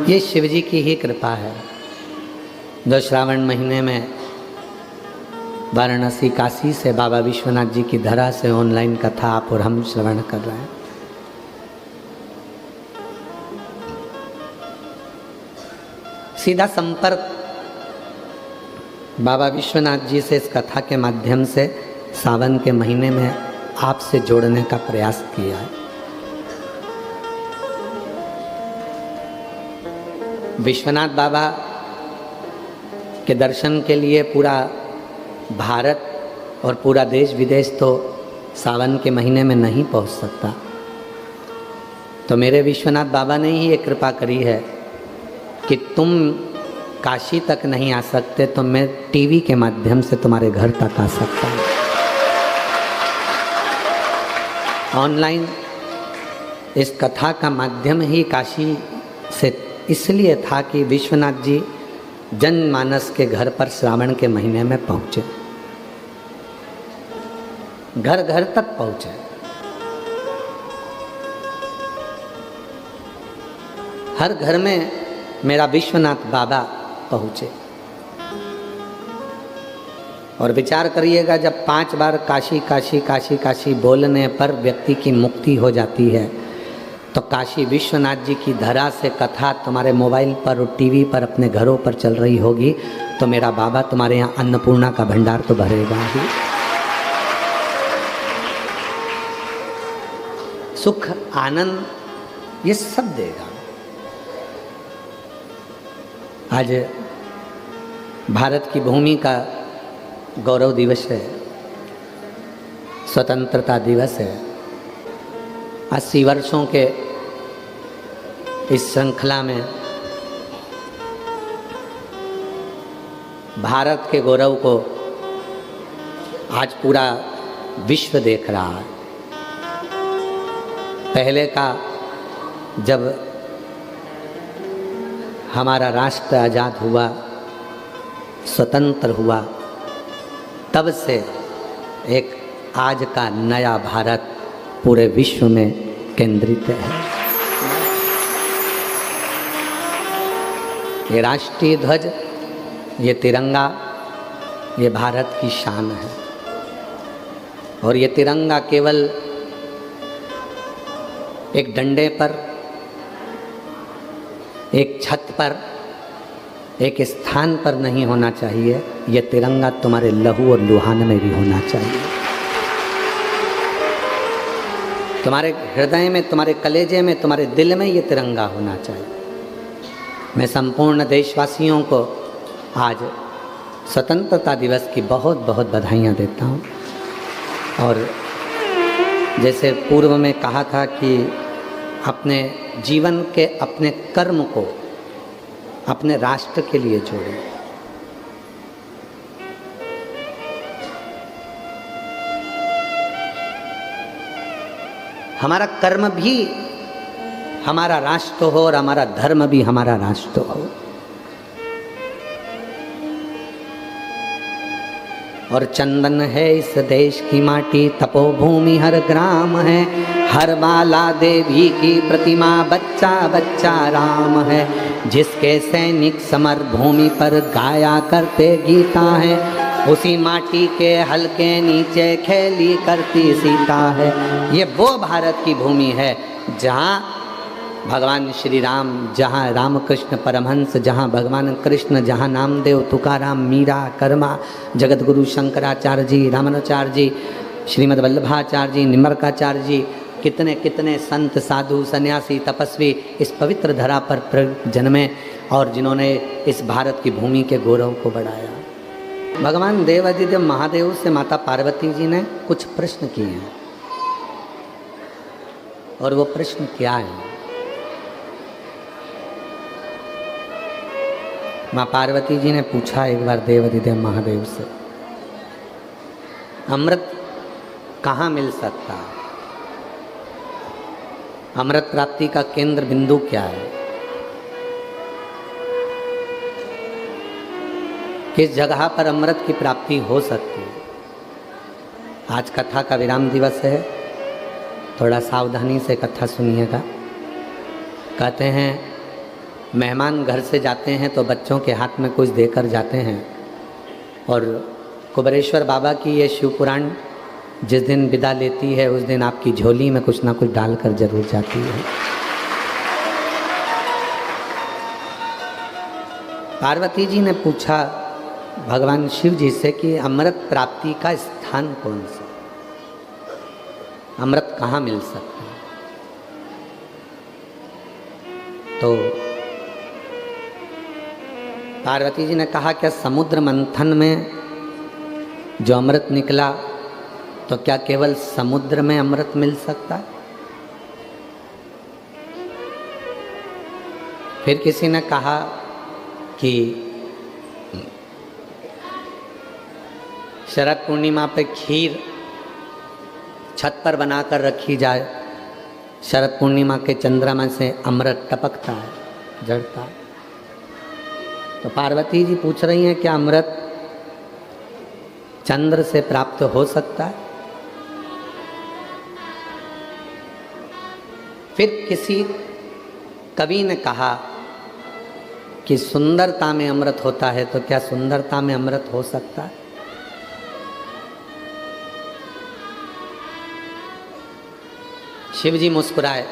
ये शिव जी की ही कृपा है जो श्रावण महीने में वाराणसी काशी से बाबा विश्वनाथ जी की धरा से ऑनलाइन कथा आप और हम श्रवण कर रहे हैं। सीधा संपर्क बाबा विश्वनाथ जी से इस कथा के माध्यम से सावन के महीने में आपसे जोड़ने का प्रयास किया है। विश्वनाथ बाबा के दर्शन के लिए पूरा भारत और पूरा देश विदेश तो सावन के महीने में नहीं पहुंच सकता, तो मेरे विश्वनाथ बाबा ने ही ये कृपा करी है कि तुम काशी तक नहीं आ सकते तो मैं टीवी के माध्यम से तुम्हारे घर तक आ सकता हूँ। ऑनलाइन इस कथा का माध्यम ही काशी से इसलिए था कि विश्वनाथ जी जनमानस के घर पर श्रावण के महीने में पहुँचे, घर घर तक पहुँचे। हर घर में मेरा विश्वनाथ बाबा पहुँचे। और विचार करिएगा, जब 5 बार काशी काशी काशी काशी बोलने पर व्यक्ति की मुक्ति हो जाती है, तो काशी विश्वनाथ जी की धरा से कथा तुम्हारे मोबाइल पर और टीवी पर अपने घरों पर चल रही होगी, तो मेरा बाबा तुम्हारे यहाँ अन्नपूर्णा का भंडार तो भरेगा ही। सुख आनंद ये सब देगा। आज भारत की भूमि का गौरव दिवस है, स्वतंत्रता दिवस है। 80 वर्षों के इस श्रृंखला में भारत के गौरव को आज पूरा विश्व देख रहा है। पहले का जब हमारा राष्ट्र आज़ाद हुआ, स्वतंत्र हुआ, तब से एक आज का नया भारत पूरे विश्व में केंद्रित है। ये राष्ट्रीय ध्वज, ये तिरंगा, ये भारत की शान है। और ये तिरंगा केवल एक डंडे पर, एक छत पर, एक स्थान पर नहीं होना चाहिए। ये तिरंगा तुम्हारे लहू और लुहान में भी होना चाहिए। तुम्हारे हृदय में, तुम्हारे कलेजे में, तुम्हारे दिल में ये तिरंगा होना चाहिए। मैं संपूर्ण देशवासियों को आज स्वतंत्रता दिवस की बहुत बहुत बधाइयाँ देता हूँ। और जैसे पूर्व में कहा था कि अपने जीवन के अपने कर्म को अपने राष्ट्र के लिए जोड़ें। हमारा कर्म भी हमारा राष्ट्र हो और हमारा धर्म भी हमारा राष्ट्र हो। और चंदन है इस देश की माटी, तपोभूमि हर ग्राम है, हर बाला देवी की प्रतिमा, बच्चा बच्चा राम है। जिसके सैनिक समर भूमि पर गाया करते गीता है, उसी माटी के हल्के नीचे खेली करती सीता है। ये वो भारत की भूमि है जहाँ भगवान श्री राम, जहाँ रामकृष्ण परमहंस, जहाँ भगवान कृष्ण, जहाँ नामदेव, तुकाराम, मीरा, कर्मा, जगतगुरु शंकराचार्य जी, रामानुचार्य जी, श्रीमद् वल्लभाचार्य जी, निम्बरकाचार्य जी, कितने कितने संत, साधु, सन्यासी, तपस्वी इस पवित्र धरा पर जन्मे और जिन्होंने इस भारत की भूमि के गौरव को बढ़ाया। भगवान देवादिदेव महादेव से माता पार्वती जी ने कुछ प्रश्न किए हैं, और वो प्रश्न क्या है? माँ पार्वती जी ने पूछा एक बार देवादिदेव महादेव से, अमृत कहाँ मिल सकता है? अमृत प्राप्ति का केंद्र बिंदु क्या है? किस जगह पर अमृत की प्राप्ति हो सकती है? आज कथा का विराम दिवस है, थोड़ा सावधानी से कथा सुनिएगा। कहते हैं मेहमान घर से जाते हैं तो बच्चों के हाथ में कुछ देकर जाते हैं, और कुबेरेश्वर बाबा की ये शिव पुराण जिस दिन विदा लेती है उस दिन आपकी झोली में कुछ ना कुछ डालकर जरूर जाती है। पार्वती जी ने पूछा भगवान शिव जी से कि अमृत प्राप्ति का स्थान कौन सा, अमृत कहाँ मिल सकता है? तो पार्वती जी ने कहा क्या समुद्र मंथन में जो अमृत निकला तो क्या केवल समुद्र में अमृत मिल सकता है? फिर किसी ने कहा कि शरद पूर्णिमा पे खीर छत पर बनाकर रखी जाए, शरद पूर्णिमा के चंद्रमा से अमृत टपकता है, झड़ता है। तो पार्वती जी पूछ रही हैं क्या अमृत चंद्र से प्राप्त हो सकता है? फिर किसी कवि ने कहा कि सुंदरता में अमृत होता है, तो क्या सुंदरता में अमृत हो सकता है? शिव जी मुस्कुराए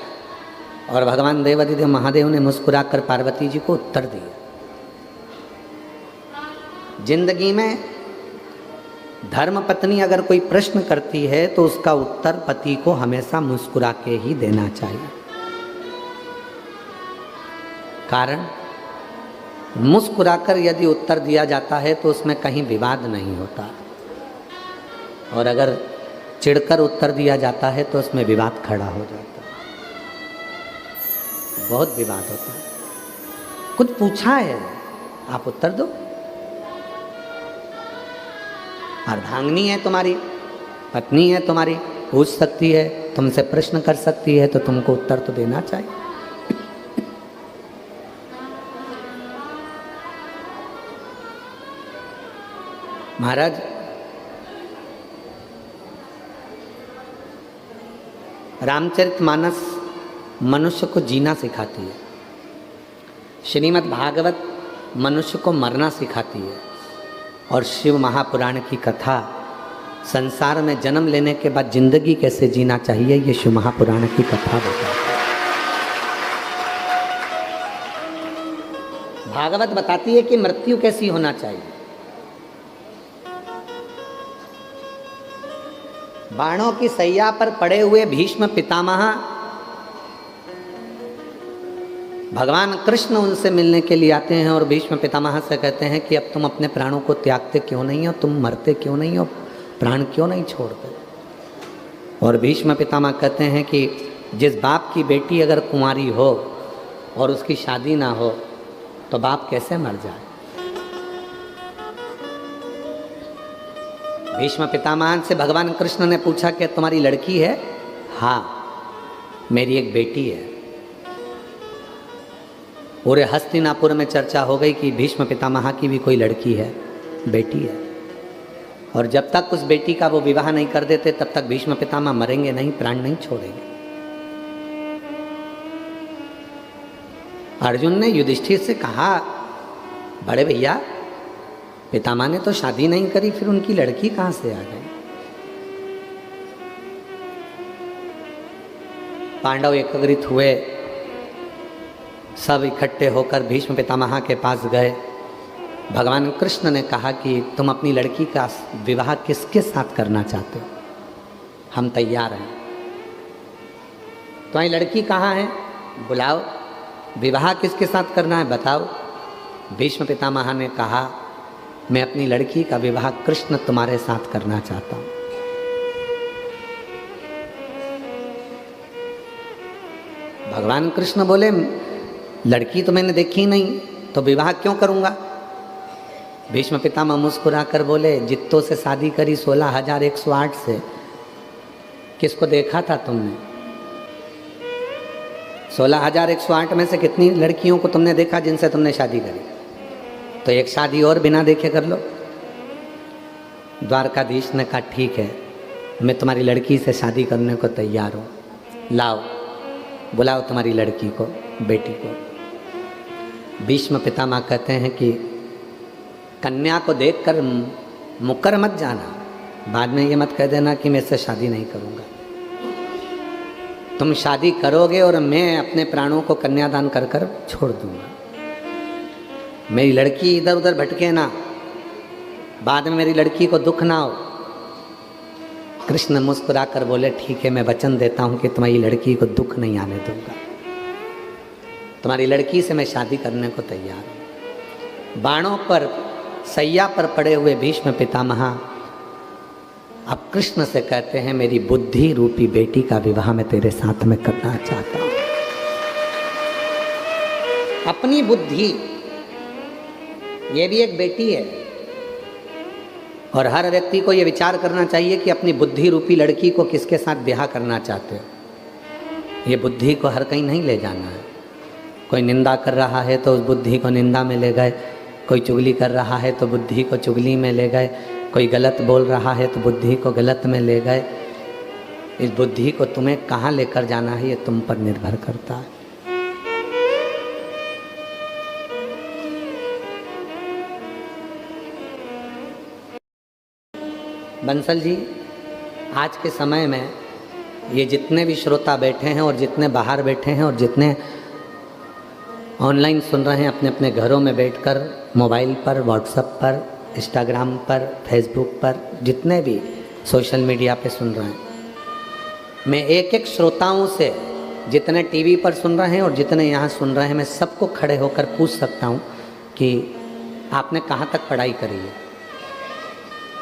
और भगवान देवाधिदेव महादेव ने मुस्कुराकर पार्वती जी को उत्तर दिया। जिंदगी में धर्म पत्नी अगर कोई प्रश्न करती है तो उसका उत्तर पति को हमेशा मुस्कुरा के ही देना चाहिए। कारण मुस्कुराकर यदि उत्तर दिया जाता है तो उसमें कहीं विवाद नहीं होता, और अगर चिढ़कर उत्तर दिया जाता है तो उसमें विवाद खड़ा हो जाता है, बहुत विवाद होता है। कुछ पूछा है आप उत्तर दो, अर्धांगिनी है तुम्हारी, पत्नी है तुम्हारी, पूछ सकती है, तुमसे प्रश्न कर सकती है, तो तुमको उत्तर तो देना चाहिए। महाराज रामचरितमानस मनुष्य को जीना सिखाती है, श्रीमद् भागवत मनुष्य को मरना सिखाती है, और शिव महापुराण की कथा संसार में जन्म लेने के बाद जिंदगी कैसे जीना चाहिए ये शिव महापुराण की कथा बताती है। भागवत बताती है कि मृत्यु कैसी होना चाहिए। बाणों की सैया पर पड़े हुए भीष्म पितामह भगवान कृष्ण उनसे मिलने के लिए आते हैं और भीष्म पितामह से कहते हैं कि अब तुम अपने प्राणों को त्यागते क्यों नहीं हो, तुम मरते क्यों नहीं हो, प्राण क्यों नहीं छोड़ते। और भीष्म पितामह कहते हैं कि जिस बाप की बेटी अगर कुंवारी हो और उसकी शादी ना हो तो बाप कैसे मर जाए। भीष्म पितामह से भगवान कृष्ण ने पूछा कि तुम्हारी लड़की है? हाँ, मेरी एक बेटी है। पूरे हस्तिनापुर में चर्चा हो गई कि भीष्म पितामह की भी कोई लड़की है, बेटी है, और जब तक उस बेटी का वो विवाह नहीं कर देते तब तक भीष्म पितामह मरेंगे नहीं, प्राण नहीं छोड़ेंगे। अर्जुन ने युधिष्ठिर से कहा, बड़े भैया पितामह ने तो शादी नहीं करी, फिर उनकी लड़की कहाँ से आ गई। पांडव एकत्रित हुए, सब इकट्ठे होकर भीष्म पितामह के पास गए। भगवान कृष्ण ने कहा कि तुम अपनी लड़की का विवाह किसके साथ करना चाहते हो? हम तैयार हैं। तुम्हारी लड़की कहाँ है? बुलाओ। विवाह किसके साथ करना है बताओ। भीष्म पितामह ने कहा, मैं अपनी लड़की का विवाह कृष्ण तुम्हारे साथ करना चाहता हूँ। भगवान कृष्ण बोले, लड़की तो मैंने देखी नहीं, तो विवाह क्यों करूँगा। भीष्म पितामह मुस्कुरा कर बोले, जित्तों से शादी करी 16,108 से, किसको देखा था तुमने? 16,108 में से कितनी लड़कियों को तुमने देखा जिनसे तुमने शादी करी? तो एक शादी और बिना देखे कर लो। द्वारकाधीश ने कहा, ठीक है, मैं तुम्हारी लड़की से शादी करने को तैयार हूँ, लाओ, बुलाओ तुम्हारी लड़की को, बेटी को। भीष्म पितामह कहते हैं कि कन्या को देखकर मुकर मत जाना, बाद में ये मत कह देना कि मैं इससे शादी नहीं करूँगा। तुम शादी करोगे और मैं अपने प्राणों को कन्यादान कर कर छोड़ दूँगा। मेरी लड़की इधर उधर भटके ना, बाद में मेरी लड़की को दुख ना हो। कृष्ण मुस्कुराकर बोले, ठीक है, मैं वचन देता हूँ कि तुम्हारी लड़की को दुख नहीं आने दूंगा, तुम्हारी लड़की से मैं शादी करने को तैयार हूँ। बाणों पर सैया पर पड़े हुए भीष्म पितामह अब कृष्ण से कहते हैं, मेरी बुद्धि रूपी बेटी का विवाह मैं तेरे साथ में करना चाहता हूँ। अपनी बुद्धि, ये भी एक बेटी है, और हर व्यक्ति को ये विचार करना चाहिए कि अपनी बुद्धि रूपी लड़की को किसके साथ ब्याह करना चाहते हो। ये बुद्धि को हर कहीं नहीं ले जाना है। कोई निंदा कर रहा है तो उस बुद्धि को निंदा में ले गए, कोई चुगली कर रहा है तो बुद्धि को चुगली में ले गए, कोई गलत बोल रहा है तो बुद्धि को गलत में ले गए। इस बुद्धि को तुम्हें कहाँ लेकर जाना है ये तुम पर निर्भर करता है। बंसल जी, आज के समय में ये जितने भी श्रोता बैठे हैं और जितने बाहर बैठे हैं और जितने ऑनलाइन सुन रहे हैं अपने अपने घरों में बैठकर, मोबाइल पर, व्हाट्सएप पर, इंस्टाग्राम पर, फेसबुक पर, जितने भी सोशल मीडिया पे सुन रहे हैं, मैं एक एक श्रोताओं से, जितने टीवी पर सुन रहे हैं और जितने यहाँ सुन रहे हैं, मैं सबको खड़े होकर पूछ सकता हूँ कि आपने कहाँ तक पढ़ाई करी है।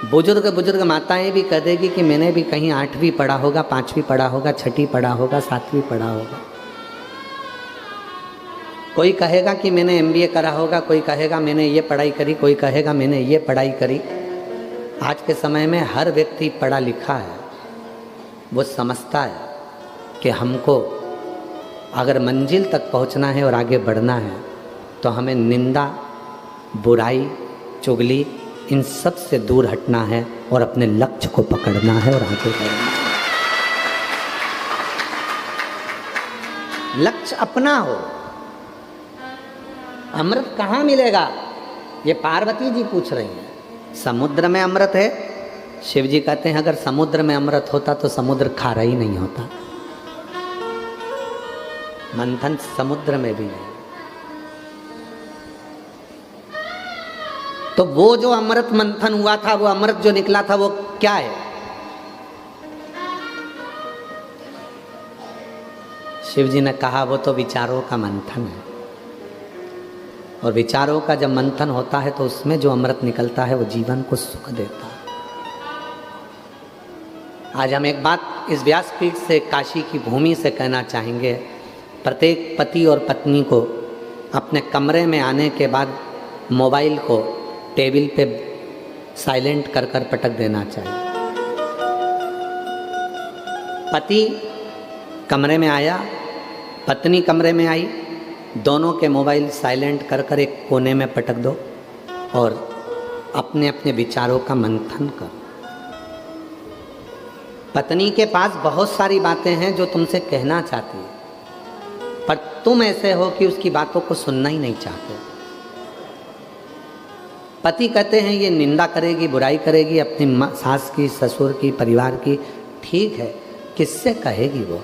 बुजुर्ग माताएं भी कह देगी कि मैंने भी कहीं 8वीं पढ़ा होगा, 5वीं पढ़ा होगा, 6ठी पढ़ा होगा, 7वीं पढ़ा होगा। कोई कहेगा कि मैंने MBA करा होगा, कोई कहेगा मैंने ये पढ़ाई करी, कोई कहेगा मैंने ये पढ़ाई करी। आज के समय में हर व्यक्ति पढ़ा लिखा है, वो समझता है कि हमको अगर मंजिल तक पहुंचना है और आगे बढ़ना है तो हमें निंदा, बुराई, चुगली, इन सब से दूर हटना है और अपने लक्ष्य को पकड़ना है और आगे बढ़ना है। लक्ष्य अपना हो। अमृत कहाँ मिलेगा, ये पार्वती जी पूछ रही हैं। समुद्र में अमृत है। शिव जी कहते हैं अगर समुद्र में अमृत होता तो समुद्र खारा ही नहीं होता। मंथन समुद्र में भी नहीं। तो वो जो अमृत मंथन हुआ था, वो अमृत जो निकला था, वो क्या है? शिव जी ने कहा वो तो विचारों का मंथन है, और विचारों का जब मंथन होता है तो उसमें जो अमृत निकलता है वो जीवन को सुख देता है। आज हम एक बात इस व्यासपीठ से, काशी की भूमि से कहना चाहेंगे। प्रत्येक पति और पत्नी को अपने कमरे में आने के बाद मोबाइल को टेबल पे साइलेंट कर कर पटक देना चाहिए। पति कमरे में आया, पत्नी कमरे में आई, दोनों के मोबाइल साइलेंट कर कर एक कोने में पटक दो और अपने अपने विचारों का मंथन करो। पत्नी के पास बहुत सारी बातें हैं जो तुमसे कहना चाहती है, पर तुम ऐसे हो कि उसकी बातों को सुनना ही नहीं चाहते। पति कहते हैं ये निंदा करेगी, बुराई करेगी अपनी सास की, ससुर की, परिवार की। ठीक है, किससे कहेगी? वो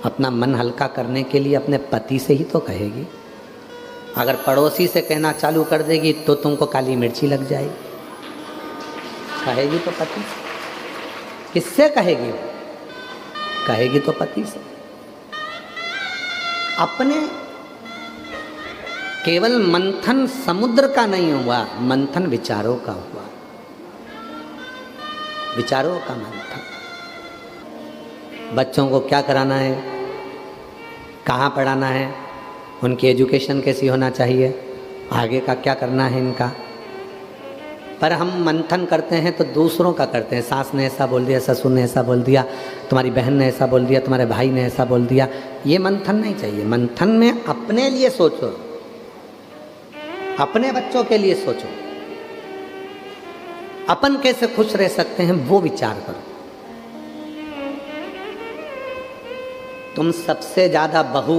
अपना मन हल्का करने के लिए अपने पति से ही तो कहेगी। अगर पड़ोसी से कहना चालू कर देगी तो तुमको काली मिर्ची लग जाएगी। कहेगी तो पति से। किससे कहेगी? वो कहेगी तो पति से। अपने केवल मंथन समुद्र का नहीं हुआ, मंथन विचारों का हुआ। विचारों का मंथन। बच्चों को क्या कराना है, कहाँ पढ़ाना है, उनकी एजुकेशन कैसी होना चाहिए, आगे का क्या करना है इनका। पर हम मंथन करते हैं तो दूसरों का करते हैं। सास ने ऐसा बोल दिया, ससुर ने ऐसा बोल दिया, तुम्हारी बहन ने ऐसा बोल दिया, तुम्हारे भाई ने ऐसा बोल दिया। ये मंथन नहीं चाहिए। मंथन में अपने लिए सोचो, अपने बच्चों के लिए सोचो, अपन कैसे खुश रह सकते हैं वो विचार करो। तुम सबसे ज्यादा बहू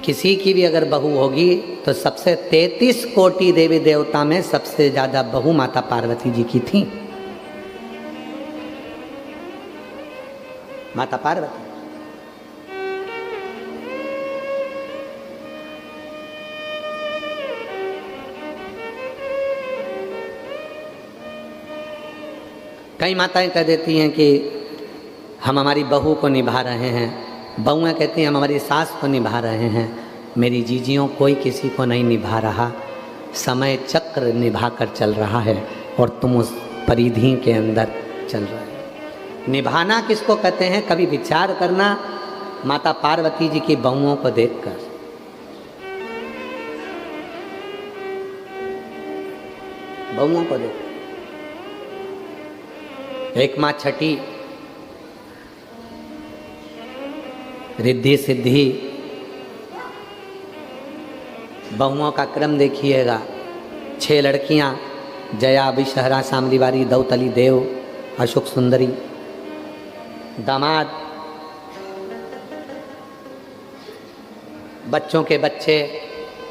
किसी की भी अगर बहू होगी तो सबसे 33 कोटि देवी देवता में सबसे ज्यादा बहू माता पार्वती जी की थी। माता पार्वती। कई माताएं कह देती हैं कि हम हमारी बहू को निभा रहे हैं, बहुएं कहती हैं हम हमारी सास को निभा रहे हैं। मेरी जीजियों कोई किसी को नहीं निभा रहा, समय चक्र निभा कर चल रहा है और तुम उस परिधि के अंदर चल रहे हो। निभाना किसको कहते हैं, कभी विचार करना माता पार्वती जी की बहुओं को देखकर। बहुओं को देख, एक माँ छठी रिद्धि सिद्धि, बहुओं का क्रम देखिएगा। 6 लड़कियां, जया, विषहरा, शामलीवारी, दौतली, देव, अशोक सुंदरी। दामाद, बच्चों के बच्चे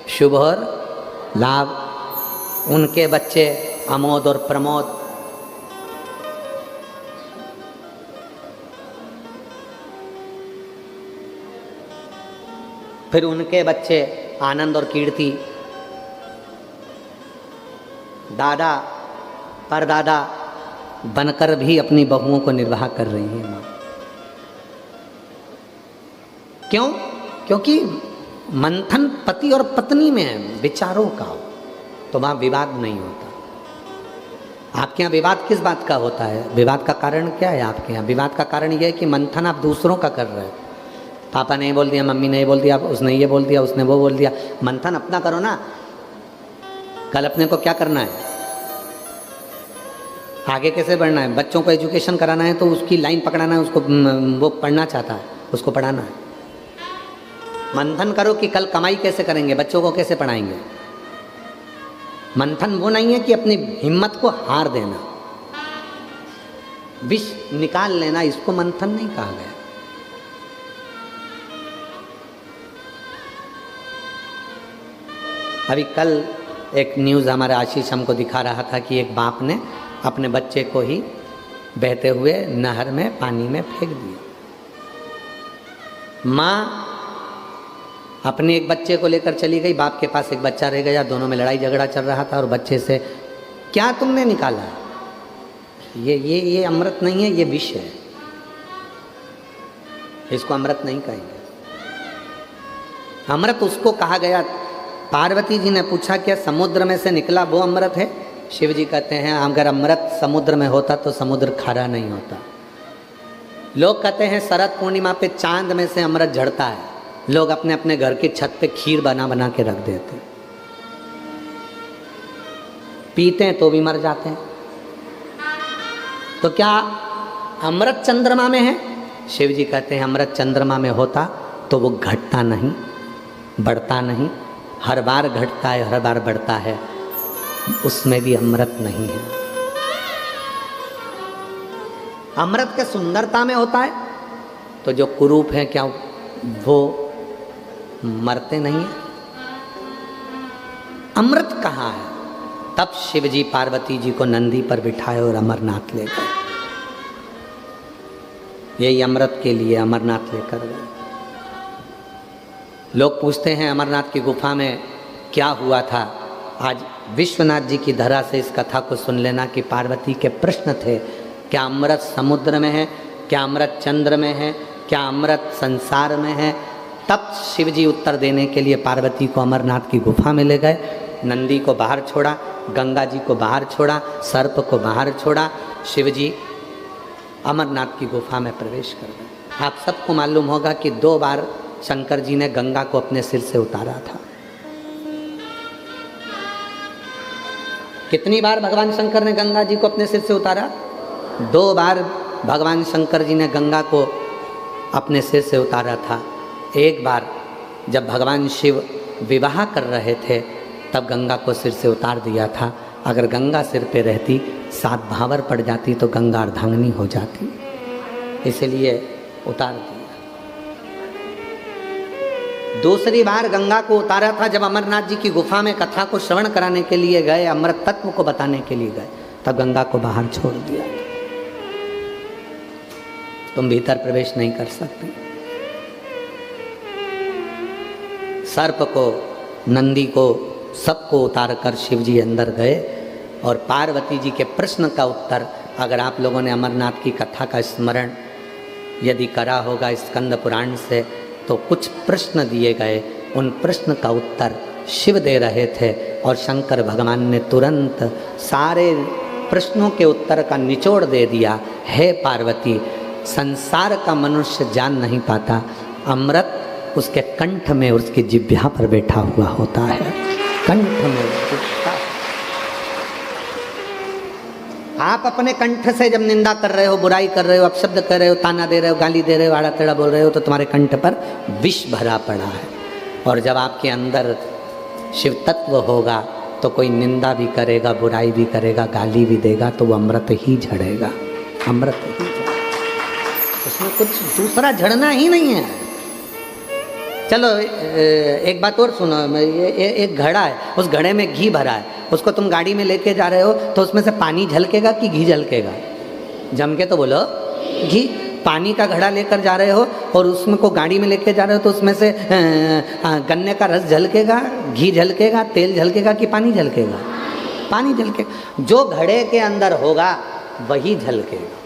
शुभ और लाभ, उनके बच्चे अमोद और प्रमोद। फिर उनके बच्चे आनंद और कीर्ति। दादा परदादा बनकर भी अपनी बहुओं को निर्वाह कर रही है माँ। क्यों? क्योंकि मंथन पति और पत्नी में है, विचारों का, तो वहां विवाद नहीं होता। आपके यहाँ विवाद किस बात का होता है? विवाद का कारण क्या है आपके यहाँ? विवाद का कारण यह है कि मंथन आप दूसरों का कर रहे हो। पापा ने बोल दिया, मम्मी ने बोल दिया, उसने ये बोल दिया, उसने वो बोल दिया। मंथन अपना करो ना। कल अपने को क्या करना है, आगे कैसे बढ़ना है, बच्चों को एजुकेशन कराना है तो उसकी लाइन पकड़ाना है, उसको वो पढ़ना चाहता है उसको पढ़ाना है। मंथन करो कि कल कमाई कैसे करेंगे, बच्चों को कैसे पढ़ाएंगे। मंथन वो नहीं है कि अपनी हिम्मत को हार देना, विष निकाल लेना, इसको मंथन नहीं कहा गया। अभी कल एक न्यूज़ हमारे आशीष हमको दिखा रहा था कि एक बाप ने अपने बच्चे को ही बहते हुए नहर में पानी में फेंक दिया। माँ अपने एक बच्चे को लेकर चली गई, बाप के पास एक बच्चा रह गया, दोनों में लड़ाई झगड़ा चल रहा था और बच्चे से क्या तुमने निकाला, ये अमृत नहीं है, ये विष है, इसको अमृत नहीं कहेंगे। अमृत उसको कहा गया। पार्वती जी ने पूछा क्या समुद्र में से निकला वो अमृत है? शिव जी कहते हैं अगर अमृत समुद्र में होता तो समुद्र खारा नहीं होता। लोग कहते हैं शरद पूर्णिमा पे चांद में से अमृत झड़ता है, लोग अपने अपने घर की छत पे खीर बना बना के रख देते हैं, पीते हैं तो भी मर जाते हैं। तो क्या अमृत चंद्रमा में है? शिव जी कहते हैं अमृत चंद्रमा में होता तो वो घटता नहीं, बढ़ता नहीं, हर बार घटता है, हर बार बढ़ता है, उसमें भी अमृत नहीं है। अमृत के सुंदरता में होता है, तो जो कुरूप है क्या वो मरते नहीं है? अमृत कहाँ है? तब शिव जी पार्वती जी को नंदी पर बिठाए और अमरनाथ ले गए। यही अमृत के लिए अमरनाथ लेकर गए। लोग पूछते हैं अमरनाथ की गुफा में क्या हुआ था। आज विश्वनाथ जी की धरा से इस कथा को सुन लेना कि पार्वती के प्रश्न थे, क्या अमृत समुद्र में है, क्या अमृत चंद्र में है, क्या अमृत संसार में है। तब शिव जी उत्तर देने के लिए पार्वती को अमरनाथ की गुफा में ले गए। नंदी को बाहर छोड़ा, गंगा जी को बाहर छोड़ा, सर्प को बाहर छोड़ा, शिव जी अमरनाथ की गुफा में प्रवेश कर गए। आप सबको मालूम होगा कि 2 बार शंकर जी ने गंगा को अपने सिर से उतारा था। कितनी बार भगवान शंकर ने गंगा जी को अपने सिर से उतारा? 2 बार भगवान शंकर जी ने गंगा को अपने सिर से उतारा था। एक बार जब भगवान शिव विवाह कर रहे थे तब गंगा को सिर से उतार दिया था। अगर गंगा सिर पे रहती 7 भावर पड़ जाती तो गंगा अर्धांगिनी हो जाती, इसलिए उतार दिया। दूसरी बार गंगा को उतारा था जब अमरनाथ जी की गुफा में कथा को श्रवण कराने के लिए गए, अमृत तत्व को बताने के लिए गए, तब गंगा को बाहर छोड़ दिया। तुम भीतर प्रवेश नहीं कर सकते। सर्प को, नंदी को, सबको उतार कर शिव जी अंदर गए और पार्वती जी के प्रश्न का उत्तर, अगर आप लोगों ने अमरनाथ की कथा का स्मरण यदि करा होगा स्कंद पुराण से, तो कुछ प्रश्न दिए गए, उन प्रश्न का उत्तर शिव दे रहे थे और शंकर भगवान ने तुरंत सारे प्रश्नों के उत्तर का निचोड़ दे दिया। हे पार्वती, संसार का मनुष्य जान नहीं पाता, अमृत उसके कंठ में, उसकी जिह्वा पर बैठा हुआ होता है, कंठ में। आप अपने कंठ से जब निंदा कर रहे हो, बुराई कर रहे हो, अपशब्द कर रहे हो, ताना दे रहे हो, गाली दे रहे हो, आड़ा टेढ़ा बोल रहे हो, तो तुम्हारे कंठ पर विष भरा पड़ा है। और जब आपके अंदर शिव तत्व होगा तो कोई निंदा भी करेगा, बुराई भी करेगा, गाली भी देगा, तो वो अमृत ही झड़ेगा, अमृत ही झड़ेगा। उसमें कुछ दूसरा झड़ना ही नहीं है। चलो एक बात और सुनो, एक घड़ा है, उस घड़े में घी भरा है, उसको तुम गाड़ी में लेके जा रहे हो तो उसमें से पानी झलकेगा कि घी झलकेगा? जम के तो बोलो घी। पानी का घड़ा लेकर जा रहे हो और उसमें को गाड़ी में लेके जा रहे हो तो उसमें से गन्ने का रस झलकेगा, घी झलकेगा, तेल झलकेगा कि पानी झलकेगा? पानी झलकेगा। जो घड़े के अंदर होगा वही झलकेगा।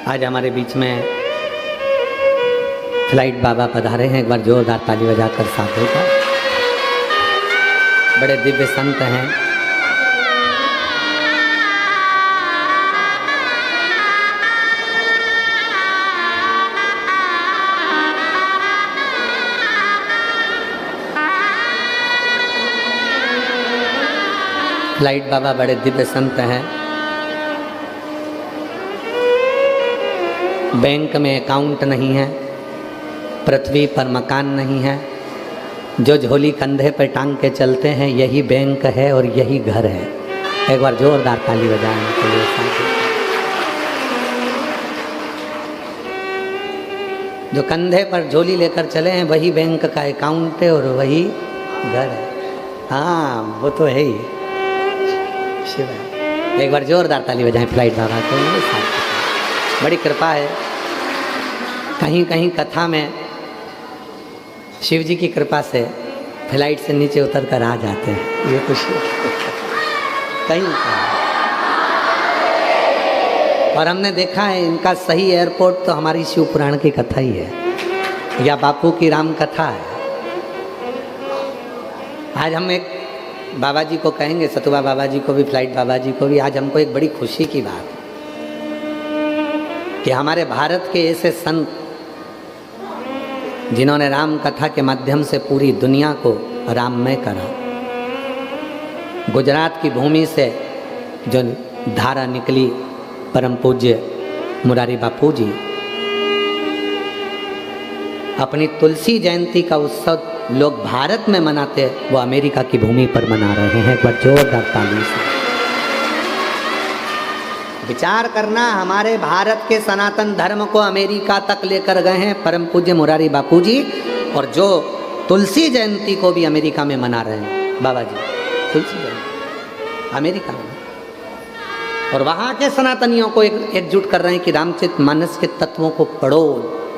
आज हमारे बीच में फ्लाइट बाबा पधारे हैं, एक बार जोरदार ताली बजाकर साधु का। बड़े दिव्य संत हैं। फ्लाइट बाबा बड़े दिव्य संत हैं। बैंक में अकाउंट नहीं है, पृथ्वी पर मकान नहीं है, जो झोली कंधे पर टांग के चलते हैं यही बैंक है और यही घर है। एक बार जोरदार ताली बजाने के लिए साथी। जो कंधे पर झोली लेकर चले हैं वही बैंक का अकाउंट है और वही घर है। हाँ, वो तो है ही। शिव है। एक बार जोरदार ताली बजाएं फ्लाइट बाबा के लिए। बड़ी कृपा है। कहीं कहीं कथा में शिव जी की कृपा से फ्लाइट से नीचे उतर कर आ जाते हैं, ये कुछ कहीं। और हमने देखा है इनका सही एयरपोर्ट तो हमारी शिव पुराण की कथा ही है या बापू की राम कथा है। आज हम एक बाबा जी को कहेंगे, सतुबा बाबा जी को भी, फ्लाइट बाबा जी को भी, आज हमको एक बड़ी खुशी की बात कि हमारे भारत के ऐसे संत जिन्होंने राम कथा के माध्यम से पूरी दुनिया को राममय करा। गुजरात की भूमि से जो धारा निकली, परम पूज्य मुरारी बापू जी अपनी तुलसी जयंती का उत्सव लोग भारत में मनाते, वो अमेरिका की भूमि पर मना रहे हैं। एक बार जोरदार ताली से विचार करना। हमारे भारत के सनातन धर्म को अमेरिका तक लेकर गए हैं परम पूज्य मुरारी बापू जी, और जो तुलसी जयंती को भी अमेरिका में मना रहे हैं बाबा जी, तुलसी जयंती अमेरिका में। और वहाँ के सनातनियों को एकजुट कर रहे हैं कि रामचरितमानस के तत्वों को पढ़ो,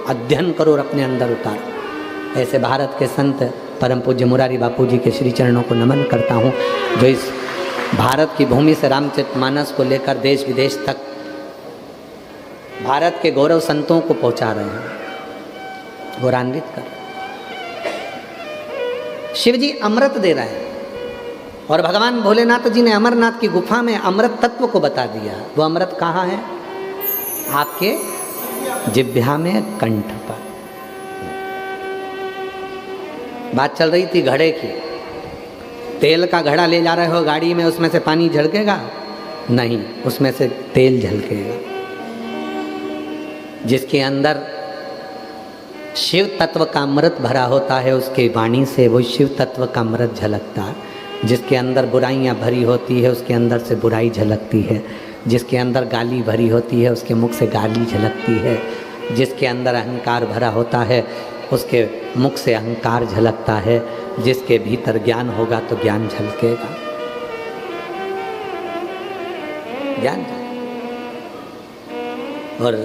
अध्ययन करो और अपने अंदर उतारो। ऐसे भारत के संत परम पूज्य मुरारी बापू जी के श्री चरणों को नमन करता हूँ, जो इस भारत की भूमि से रामचरितमानस को लेकर देश विदेश तक भारत के गौरव संतों को पहुंचा रहे हैं, गौरवान्वित कर। शिव जी अमृत दे रहे हैं और भगवान भोलेनाथ जी ने अमरनाथ की गुफा में अमृत तत्व को बता दिया। वो अमृत कहाँ है? आपके जिह्वा में, कंठ पर। बात चल रही थी घड़े की। तेल का घड़ा ले जा रहे हो गाड़ी में, उसमें से पानी झलकेगा? नहीं, उसमें से तेल झलकेगा। जिसके अंदर शिव तत्व का अमृत भरा होता है, उसके वाणी से वो शिव तत्व का अमृत झलकता है। जिसके अंदर बुराइयां भरी होती है, उसके अंदर से बुराई झलकती है। जिसके अंदर गाली भरी होती है, उसके मुख से गाली झलकती है। जिसके अंदर अहंकार भरा होता है उसके मुख से अहंकार झलकता है, जिसके भीतर ज्ञान होगा तो ज्ञान झलकेगा, ज्ञान। और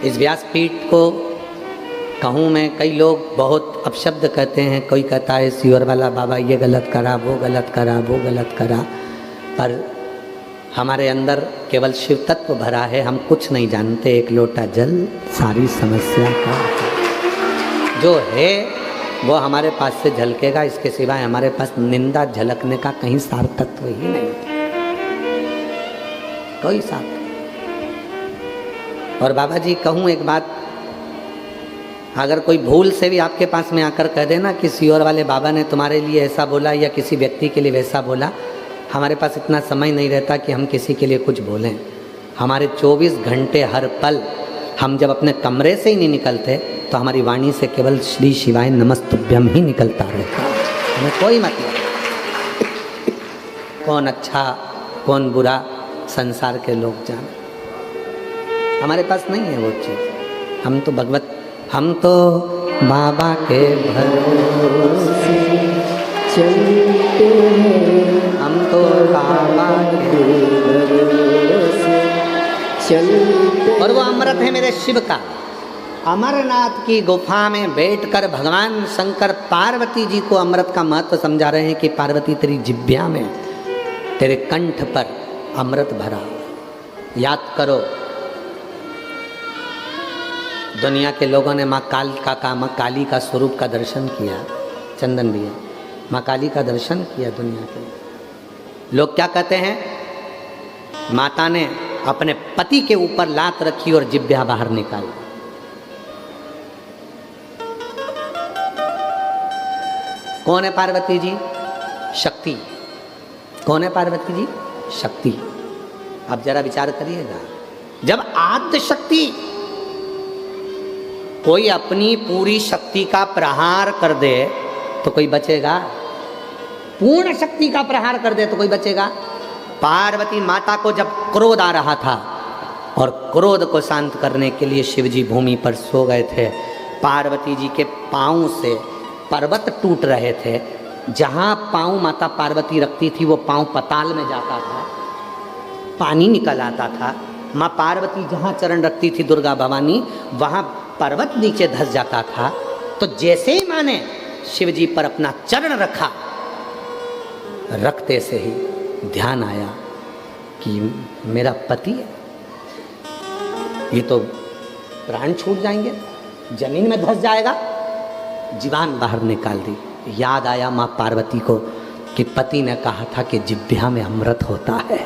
इस व्यासपीठ को कहूँ मैं, कई लोग बहुत अपशब्द कहते हैं, कोई कहता है सियोर वाला बाबा ये गलत करा, वो गलत करा, वो गलत करा, पर हमारे अंदर केवल शिव तत्व भरा है, हम कुछ नहीं जानते। एक लोटा जल सारी समस्या का जो है वो हमारे पास से झलकेगा, इसके सिवाय हमारे पास निंदा झलकने का कहीं सार तत्व ही नहीं, कोई सार। और बाबा जी कहूँ एक बात, अगर कोई भूल से भी आपके पास में आकर कह देना कि सियोर वाले बाबा ने तुम्हारे लिए ऐसा बोला या किसी व्यक्ति के लिए वैसा बोला, हमारे पास इतना समय नहीं रहता कि हम किसी के लिए कुछ बोलें। हमारे 24 घंटे हर पल, हम जब अपने कमरे से ही नहीं निकलते तो हमारी वाणी से केवल श्री शिवाय नमस्तुभ्यम ही निकलता रहता, हमें कोई मतलब। कौन अच्छा कौन बुरा संसार के लोग जाने, हमारे पास नहीं है वो चीज़। हम तो बाबा के भरोसे चलते हैं, हम तो बाबा के भरोसे चलते। और वो अमृत है मेरे शिव का। अमरनाथ की गुफा में बैठकर भगवान शंकर पार्वती जी को अमृत का महत्व समझा रहे हैं कि पार्वती तेरी जिह्वा में, तेरे कंठ पर अमृत भरा। याद करो, दुनिया के लोगों ने माँ काली का स्वरूप का दर्शन किया, चंदन भी है, माँ काली का दर्शन किया। दुनिया के लोग क्या कहते हैं, माता ने अपने पति के ऊपर लात रखी और जिह्वा बाहर निकाली। कौन है पार्वती जी? शक्ति। कौन है पार्वती जी? शक्ति। अब जरा विचार करिएगा, जब आद्य शक्ति कोई अपनी पूरी शक्ति का प्रहार कर दे तो कोई बचेगा? पूर्ण शक्ति का प्रहार कर दे तो कोई बचेगा? पार्वती माता को जब क्रोध आ रहा था और क्रोध को शांत करने के लिए शिवजी भूमि पर सो गए थे, पार्वती जी के पांव से पर्वत टूट रहे थे। जहाँ पांव माता पार्वती रखती थी वो पांव पताल में जाता था, पानी निकल आता था। माँ पार्वती जहाँ चरण रखती थी दुर्गा भवानी, वहाँ पर्वत नीचे धंस जाता था। तो जैसे ही माँ ने शिव जी पर अपना चरण रखा, रखते से ही ध्यान आया कि मेरा पति है, ये तो प्राण छूट जाएंगे, जमीन में धंस जाएगा। जीवान बाहर निकाल दी। याद आया माँ पार्वती को कि पति ने कहा था कि जिह्वा में अमृत होता है।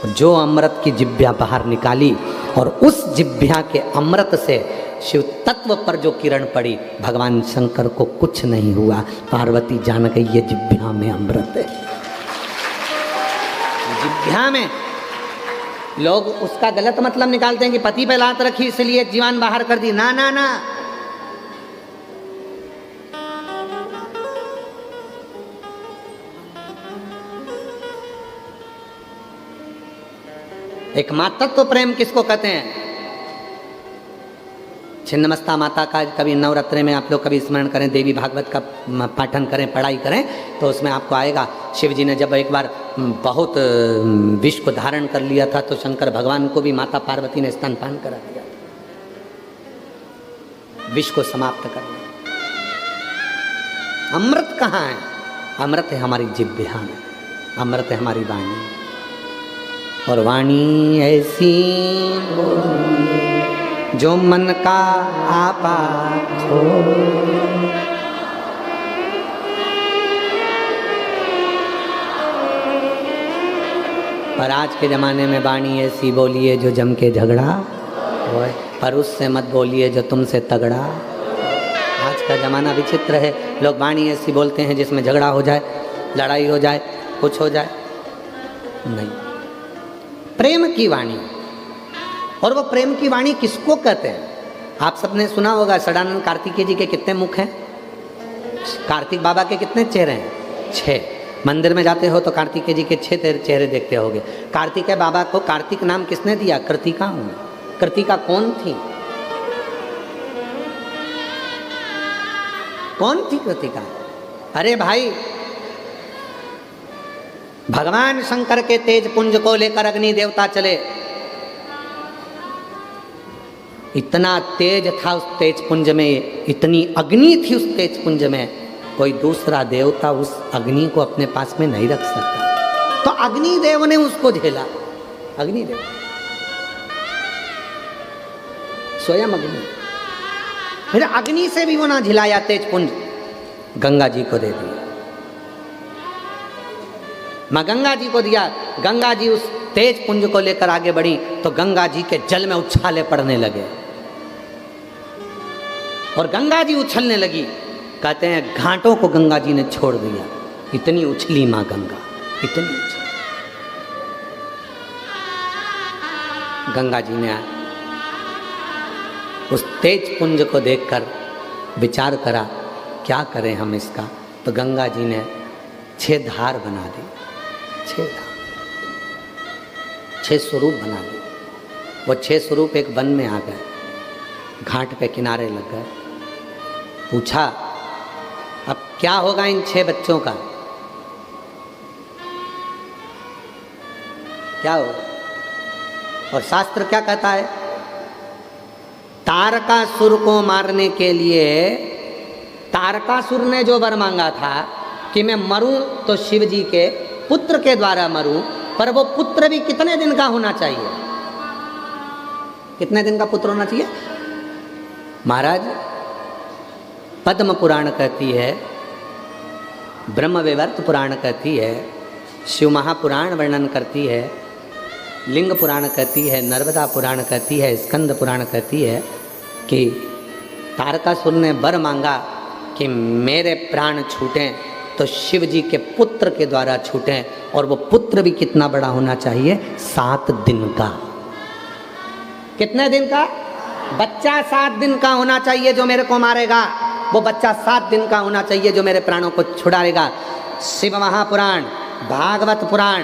जो अमृत की जिह्वा बाहर निकाली और उस जिह्वा के अमृत से शिव तत्व पर जो किरण पड़ी, भगवान शंकर को कुछ नहीं हुआ। पार्वती जान गई ये जिह्वा में अमृत है। जिह्वा में लोग उसका गलत मतलब निकालते हैं कि पति पे लात रखी इसलिए जीवान बाहर कर दी। ना ना ना, एक मातृत्व प्रेम किसको कहते हैं? छिन्नमस्ता माता का कभी नवरात्रे में आप लोग कभी स्मरण करें, देवी भागवत का पाठन करें, पढ़ाई करें, तो उसमें आपको आएगा शिव जी ने जब एक बार बहुत विष को धारण कर लिया था तो शंकर भगवान को भी माता पार्वती ने स्तनपान करा दिया, विष को समाप्त कर दिया। अमृत कहाँ है? अमृत है हमारी जिह्वा में, अमृत है हमारी वाणी। और वाणी ऐसी जो मन का आपा हो, पर आज के ज़माने में वाणी ऐसी बोलिए जो जम के झगड़ा हो, पर उससे मत बोलिए जो तुमसे तगड़ा। आज का ज़माना विचित्र है, लोग वाणी ऐसी बोलते हैं जिसमें झगड़ा हो जाए, लड़ाई हो जाए, कुछ हो जाए। नहीं, प्रेम की वाणी। और वो प्रेम की वाणी किसको कहते हैं? आप सबने सुना होगा सदानंद कार्तिकेय जी के कितने मुख हैं, कार्तिक बाबा के कितने चेहरे हैं? 6। मंदिर में जाते हो तो कार्तिकेय जी के 6 चेहरे देखते होगे। कार्तिकेय बाबा को कार्तिक नाम किसने दिया? कृतिका। कृतिका कौन थी? कौन थी कृतिका? अरे भाई, भगवान शंकर के तेज पुंज को लेकर अग्नि देवता चले। इतना तेज था उस तेज पुंज में, इतनी अग्नि थी उस तेज पुंज में, कोई दूसरा देवता उस अग्नि को अपने पास में नहीं रख सकता। तो अग्निदेव ने उसको झेला। अग्निदेव स्वयं अग्नि, फिर अग्नि से भी वो ना झिलाया तेज पुंज, गंगा जी को दे दिया। मां गंगा जी को दिया। गंगा जी उस तेज पुंज को लेकर आगे बढ़ी तो गंगा जी के जल में उछाले पड़ने लगे और गंगा जी उछलने लगी। कहते हैं घाटों को गंगा जी ने छोड़ दिया, इतनी उछली मां गंगा, इतनी उछली। गंगा जी ने उस तेज पुंज को देखकर विचार करा, क्या करें हम इसका। तो गंगा जी ने 6 धार बना दी, 6 धार, 6 स्वरूप बना दिए। वो 6 स्वरूप एक वन में आ गए, घाट पे किनारे लग गए। पूछा अब क्या होगा इन 6 बच्चों का, क्या होगा? और शास्त्र क्या कहता है? तारकासुर को मारने के लिए तारकासुर ने जो वर मांगा था कि मैं मरूं तो शिव जी के पुत्र के द्वारा मरूं, पर वो पुत्र भी कितने दिन का होना चाहिए? कितने दिन का पुत्र होना चाहिए? महाराज, पद्म पुराण कहती है, ब्रह्म वैवर्त पुराण कहती है, शिव महापुराण वर्णन करती है, लिंग पुराण कहती है, नर्मदा पुराण कहती है, स्कंद पुराण कहती है कि तारकासुर ने वर मांगा कि मेरे प्राण छूटें तो शिव जी के पुत्र के द्वारा छूटें, और वो पुत्र भी कितना बड़ा होना चाहिए? 7 दिन का। कितने दिन का? बच्चा 7 दिन का होना चाहिए जो मेरे को मारेगा, वो बच्चा 7 दिन का होना चाहिए जो मेरे प्राणों को छुड़ाएगा। शिव महापुराण, भागवत पुराण,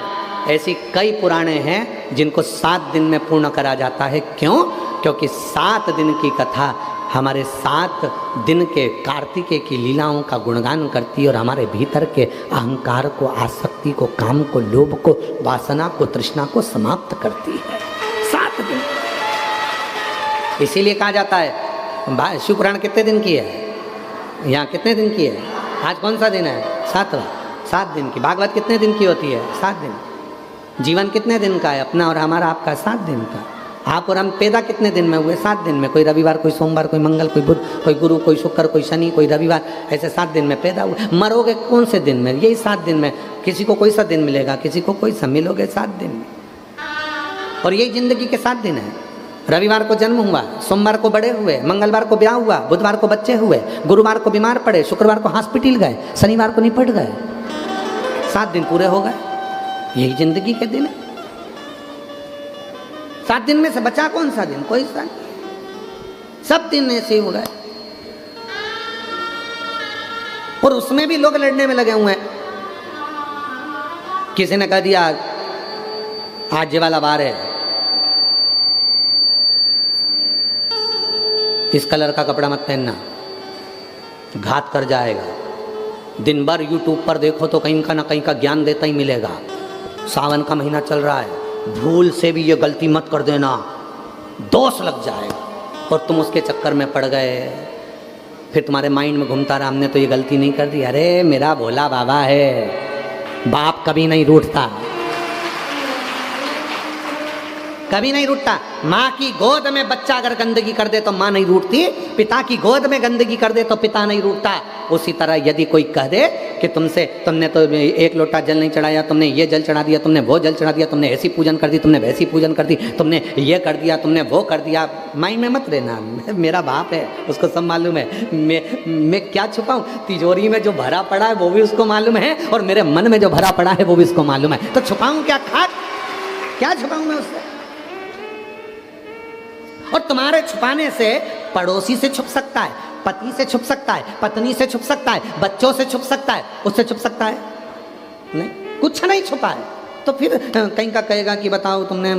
ऐसी कई पुराणे हैं जिनको 7 दिन में पूर्ण करा जाता है। क्यों? क्योंकि 7 दिन की कथा हमारे 7 दिन के कार्तिकेय की लीलाओं का गुणगान करती है और हमारे भीतर के अहंकार को, आसक्ति को, काम को, लोभ को, वासना को, तृष्णा को समाप्त करती है। 7 दिन। इसीलिए कहा जाता है, शिव पुराण कितने दिन की है? यहाँ कितने दिन की है? आज कौन सा दिन है? 7वां। 7 दिन की। भागवत कितने दिन की होती है? 7 दिन। जीवन कितने दिन का है? अपना और हमारा, आपका 7 दिन का। आप और हम पैदा कितने दिन में हुए? 7 दिन में। कोई रविवार, कोई सोमवार, कोई मंगल, कोई बुध, कोई गुरु, कोई शुक्र, कोई शनि, कोई रविवार, ऐसे 7 दिन में पैदा हुए। मरोगे कौन से दिन में? यही 7 दिन में। किसी को कोई सा दिन मिलेगा, किसी को कोई सा, मिलोगे 7 दिन में। और यही जिंदगी के 7 दिन है। रविवार को जन्म हुआ, सोमवार को बड़े हुए, मंगलवार को ब्याह हुआ, बुधवार को बच्चे हुए, गुरुवार को बीमार पड़े, शुक्रवार को हॉस्पिटल गए, शनिवार को निपट गए। 7 दिन पूरे हो गए। यही जिंदगी के दिन है। 7 दिन में से बचा कौन सा दिन? कोई सा नहीं। सब दिन ऐसे हो गए। और उसमें भी लोग लड़ने में लगे हुए हैं। किसी ने कह दिया आज ये वाला वार है, इस कलर का कपड़ा मत पहनना, घात कर जाएगा। दिन भर यूट्यूब पर देखो तो कहीं का ना कहीं का ज्ञान देता ही मिलेगा। सावन का महीना चल रहा है, भूल से भी ये गलती मत कर देना, दोष लग जाएगा। और तुम उसके चक्कर में पड़ गए। फिर तुम्हारे माइंड में घूमता रहा, हमने तो ये गलती नहीं कर दी। अरे मेरा भोला बाबा है, बाप कभी नहीं रूठता, कभी नहीं रूठता। माँ की गोद में बच्चा अगर गंदगी कर दे तो माँ नहीं रूठती, पिता की गोद में गंदगी कर दे तो पिता नहीं रूठता। उसी तरह यदि कोई कह दे कि तुमने तो 1 लोटा जल नहीं चढ़ाया, तुमने ये जल चढ़ा दिया, तुमने वो जल चढ़ा दिया, तुमने ऐसी पूजन कर दी, तुमने वैसी पूजन कर दी, तुमने ये कर दिया, तुमने वो कर दिया, माइंड में मत रहना। मेरा बाप है, उसको सब मालूम है। मैं क्या छुपाऊँ? तिजोरी में जो भरा पड़ा है वो भी उसको मालूम है, और मेरे मन में जो भरा पड़ा है वो भी उसको मालूम है। तो छुपाऊँ क्या? खाक क्या छुपाऊँ मैं उससे? और तुम्हारे छुपाने से पड़ोसी से छुप सकता है, पति से छुप सकता है, पत्नी से छुप सकता है, बच्चों से छुप सकता है, उससे छुप सकता है नहीं, कुछ नहीं छुपा है। तो फिर कहीं का कहेगा कि बताओ तुमने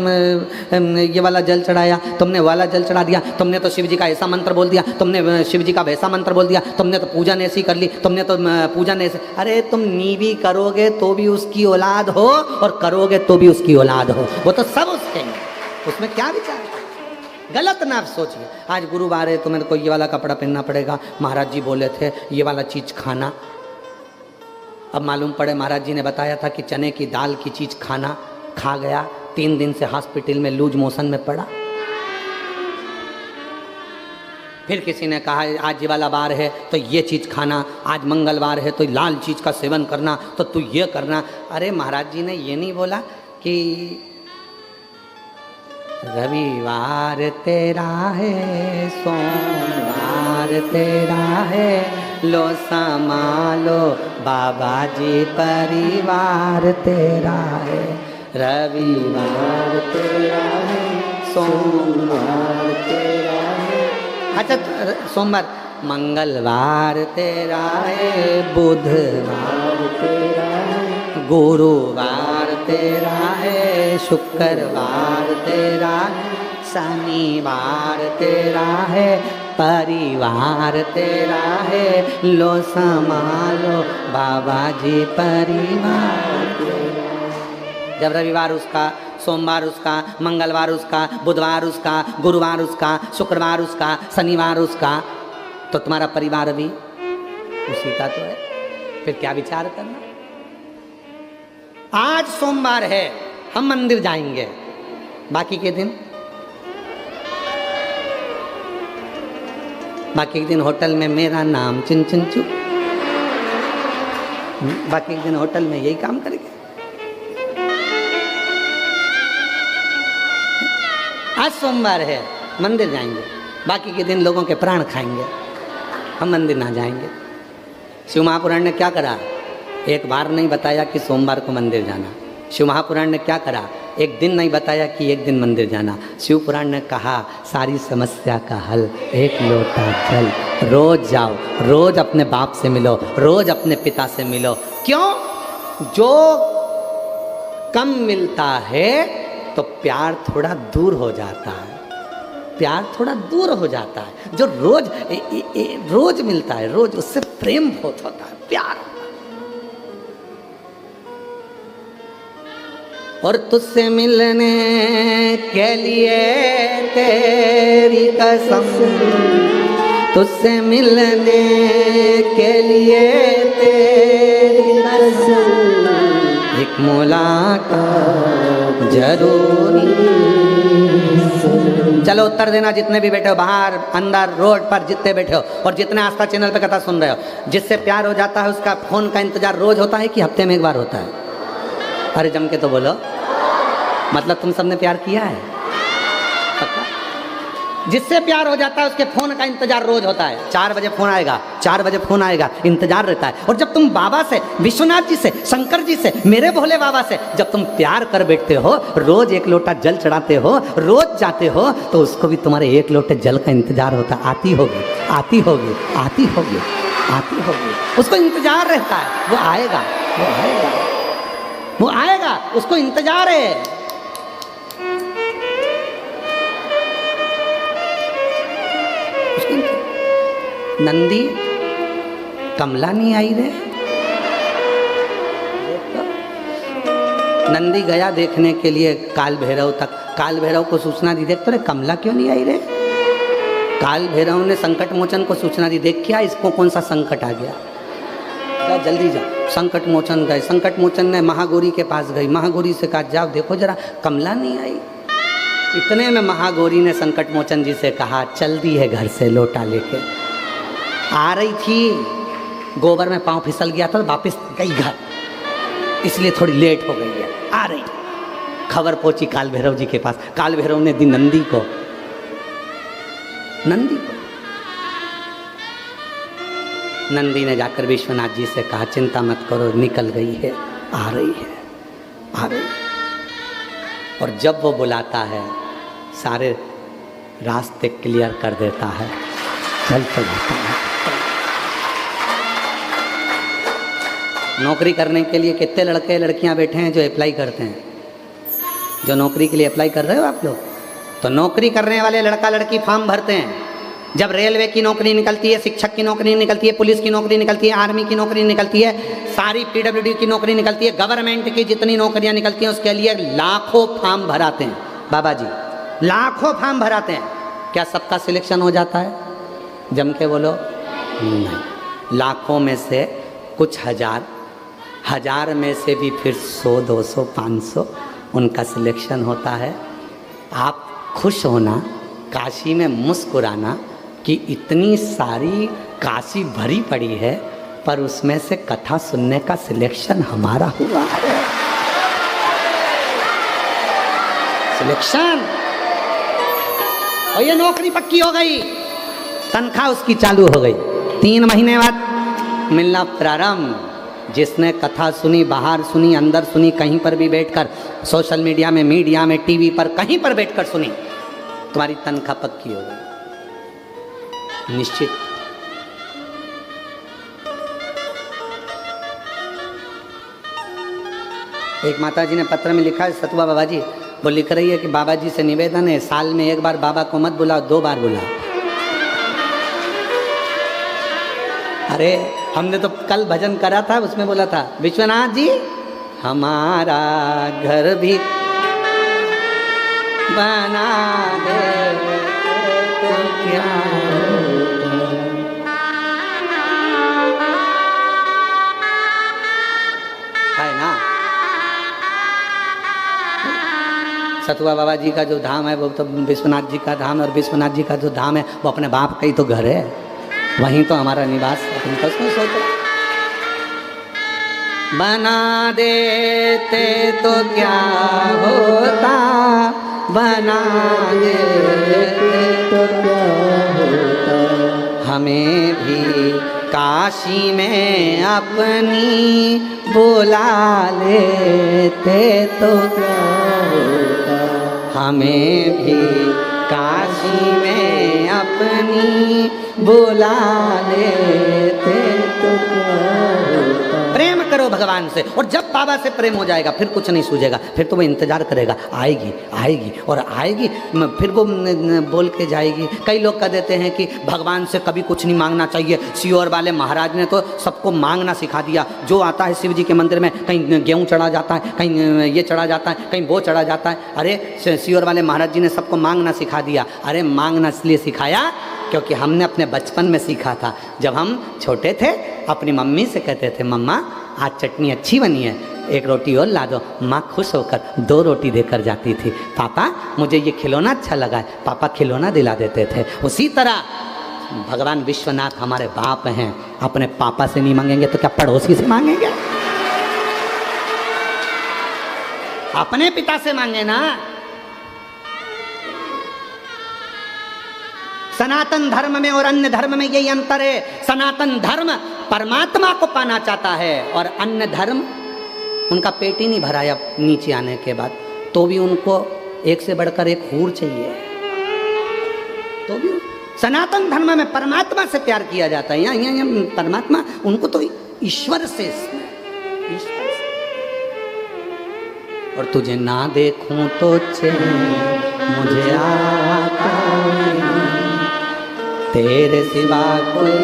ये वाला जल चढ़ाया, तुमने वाला जल चढ़ा दिया, तुमने तो शिव जी का ऐसा मंत्र बोल दिया, तुमने शिव जी का वैसा मंत्र बोल दिया, तुमने तो पूजन ऐसी कर ली, तुमने तो पूजन ऐसे। अरे तुम नीवी करोगे तो भी उसकी औलाद हो और करोगे तो भी उसकी औलाद हो, वो तो सब उसके हैं, उसमें क्या विचार। गलत ना सोचिए। आज गुरुवार है तो मेरे को ये वाला कपड़ा पहनना पड़ेगा, महाराज जी बोले थे ये वाला चीज़ खाना। अब मालूम पड़े महाराज जी ने बताया था कि चने की दाल की चीज़ खाना, खा गया, 3 दिन से हॉस्पिटल में लूज मोशन में पड़ा। फिर किसी ने कहा आज ये वाला बार है तो ये चीज़ खाना, आज मंगलवार है तो लाल चीज़ का सेवन करना, तो तू ये करना। अरे महाराज जी ने ये नहीं बोला कि रविवार तेरा है, सोमवार तेरा है, लो संभालो बाबा जी परिवार तेरा है। रविवार तेरा है, सोमवार तेरा है, अच्छा सोमवार, मंगलवार तेरा है, बुधवार तेरा है, गुरुवार तेरा है, शुक्रवार तेरा है, शनिवार तेरा है, परिवार तेरा है, लो संभालो बाबा जी परिवार तेरा। जब रविवार उसका, सोमवार उसका, मंगलवार उसका, बुधवार उसका, गुरुवार उसका, शुक्रवार उसका, शनिवार उसका, तो तुम्हारा परिवार भी उसी का तो है। फिर क्या विचार करना। आज सोमवार है, हम मंदिर जाएंगे, बाकी के दिन होटल में मेरा नाम चिन चिन चू, बाकी के दिन होटल में यही काम करेंगे। आज सोमवार है, मंदिर जाएंगे, बाकी के दिन लोगों के प्राण खाएंगे, हम मंदिर ना जाएंगे। शिव महापुराण ने क्या करा, एक बार नहीं बताया कि सोमवार को मंदिर जाना। शिव महापुराण ने क्या करा, एक दिन नहीं बताया कि एक दिन मंदिर जाना। शिव पुराण ने कहा सारी समस्या का हल एक लोटा जल, रोज जाओ, रोज अपने बाप से मिलो, रोज अपने पिता से मिलो। क्यों? जो कम मिलता है तो प्यार थोड़ा दूर हो जाता है, प्यार थोड़ा दूर हो जाता है। जो रोज रोज मिलता है, रोज उससे प्रेम बहुत होता है, प्यार। और तुझसे मिलने के लिए तेरी कसम, तुझसे मिलने के लिए तेरी कसम, एक मुलाकात जरूरी। चलो उत्तर देना जितने भी बैठे हो, बाहर अंदर रोड पर जितने बैठे हो, और जितने आस्था चैनल पे कथा सुन रहे हो, जिससे प्यार हो जाता है उसका फोन का इंतजार रोज होता है कि हफ्ते में एक बार होता है? अरे जम के तो बोलो, मतलब तुम सबने प्यार किया है? पक्का? जिससे प्यार हो जाता है उसके फोन का इंतजार रोज होता है। 4 बजे फोन आएगा, 4 बजे फोन आएगा, इंतजार रहता है। और जब तुम बाबा से, विश्वनाथ जी से, शंकर जी से, मेरे भोले बाबा से जब तुम प्यार कर बैठते हो, रोज एक लोटा जल चढ़ाते हो, रोज जाते हो, तो उसको भी तुम्हारे एक लोटे जल का इंतजार होता है। आती होगी, आती होगी, आती होगी, आती होगी, उसको इंतजार रहता है। वो आएगा, वो आएगा, वो आएगा, उसको इंतजार है। नंदी कमला नहीं आई रे, नंदी गया देखने के लिए काल भैरव तक, काल भैरव को सूचना दी, देख तो रे कमला क्यों नहीं आई रे। काल भैरव ने संकट मोचन को सूचना दी, देख क्या इसको कौन सा संकट आ गया, जा जल्दी जाओ। संकट मोचन गए, संकट मोचन ने महागौरी के पास गई, महागौरी से कहा जाओ देखो जरा कमला नहीं आई। इतने में महागौरी ने संकट मोचन जी से कहा चल दी है घर से लोटा लेके। आ रही थी, गोबर में पांव फिसल गया था, वापस गई घर, इसलिए थोड़ी लेट हो गई है। आ रही, खबर पहुंची काल भैरव जी के पास। काल भैरव ने दी नंदी को, नंदी को। नंदी ने जाकर विश्वनाथ जी से कहा चिंता मत करो, निकल गई है, आ रही है, आ रही है। और जब वो बुलाता है सारे रास्ते क्लियर कर देता है, चल जाता है। नौकरी करने के लिए कितने लड़के लड़कियां बैठे हैं जो अप्लाई करते हैं, जो नौकरी के लिए अप्लाई कर रहे हो आप लोग, तो नौकरी करने वाले लड़का लड़की फॉर्म भरते हैं। जब रेलवे की नौकरी निकलती है, शिक्षक की नौकरी निकलती है, पुलिस की नौकरी निकलती है, आर्मी की नौकरी निकलती है, सारी पीडब्ल्यूडी की नौकरी निकलती है, गवर्नमेंट की जितनी नौकरियां निकलती हैं उसके लिए लाखों फॉर्म भराते हैं बाबा जी, लाखों फॉर्म भराते हैं। क्या सबका सिलेक्शन हो जाता है? जम के बोलो नहीं। लाखों में से कुछ हजार, हजार में से भी फिर 100, 200, 500 उनका सिलेक्शन होता है। आप खुश होना, काशी में मुस्कुराना कि इतनी सारी काशी भरी पड़ी है पर उसमें से कथा सुनने का सिलेक्शन हमारा हुआ है। सिलेक्शन, और ये नौकरी पक्की हो गई, तनख्वाह उसकी चालू हो गई, 3 महीने बाद मिलना प्रारंभ। जिसने कथा सुनी, बाहर सुनी, अंदर सुनी, कहीं पर भी बैठकर, सोशल मीडिया में, मीडिया में, टीवी पर, कहीं पर बैठकर सुनी, तुम्हारी तनख्वाह पक्की हो गई, निश्चित। एक माता जी ने पत्र में लिखा है, सतुआ बाबा जी, वो लिख रही है कि बाबा जी से निवेदन है, साल में 1 बार बाबा को मत बुलाओ, 2 बार बुलाओ। अरे हमने तो कल भजन करा था, उसमें बोला था, विश्वनाथ जी हमारा घर भी बना दे तो क्या है ना। सतुआ बाबा जी का जो धाम है वो तो विश्वनाथ जी का धाम है, और विश्वनाथ जी का जो धाम है वो अपने बाप का ही तो घर है, वहीं तो हमारा निवास है। तुम तो उसमें सोचो, बना देते तो क्या होता, बना देते तो क्या होता, हमें भी काशी में अपनी बुला लेते तो क्या होता, हमें भी काशी में अपनी बुला लेते तो क्या होता। प्रेम करो भगवान से, और जब बाबा से प्रेम हो जाएगा फिर कुछ नहीं सूझेगा, फिर तो वो इंतजार करेगा, आएगी आएगी और आएगी, फिर वो बोल के जाएगी। कई लोग कह देते हैं कि भगवान से कभी कुछ नहीं मांगना चाहिए, सियोर वाले महाराज ने तो सबको मांगना सिखा दिया। जो आता है शिव जी के मंदिर में, कहीं गेहूँ चढ़ा जाता है, कहीं ये चढ़ा जाता है, कहीं वो चढ़ा जाता है। अरे सियोर वाले महाराज जी ने सबको मांगना सिखा दिया। अरे मांगना इसलिए सिखाया क्योंकि हमने अपने बचपन में सीखा था। जब हम छोटे थे अपनी मम्मी से कहते थे, मम्मा आज चटनी अच्छी बनी है, 1 रोटी और ला दो। माँ खुश होकर 2 रोटी देकर जाती थी। पापा मुझे ये खिलौना अच्छा लगा है, पापा खिलौना दिला देते थे। उसी तरह भगवान विश्वनाथ हमारे बाप हैं, अपने पापा से नहीं मांगेंगे तो क्या पड़ोसी से मांगेंगे? अपने पिता से मांगे ना। सनातन धर्म में और अन्य धर्म में यही अंतर है। सनातन धर्म परमात्मा को पाना चाहता है और अन्य धर्म उनका पेट ही नहीं भराया नीचे आने के बाद, तो भी उनको एक से बढ़कर एक हूर चाहिए। तो भी सनातन धर्म में परमात्मा से प्यार किया जाता है। यहाँ परमात्मा, उनको तो ईश्वर से, ईश्वर से। और तुझे ना देखूं तो चैन मुझे आता तेरे सिवा कोई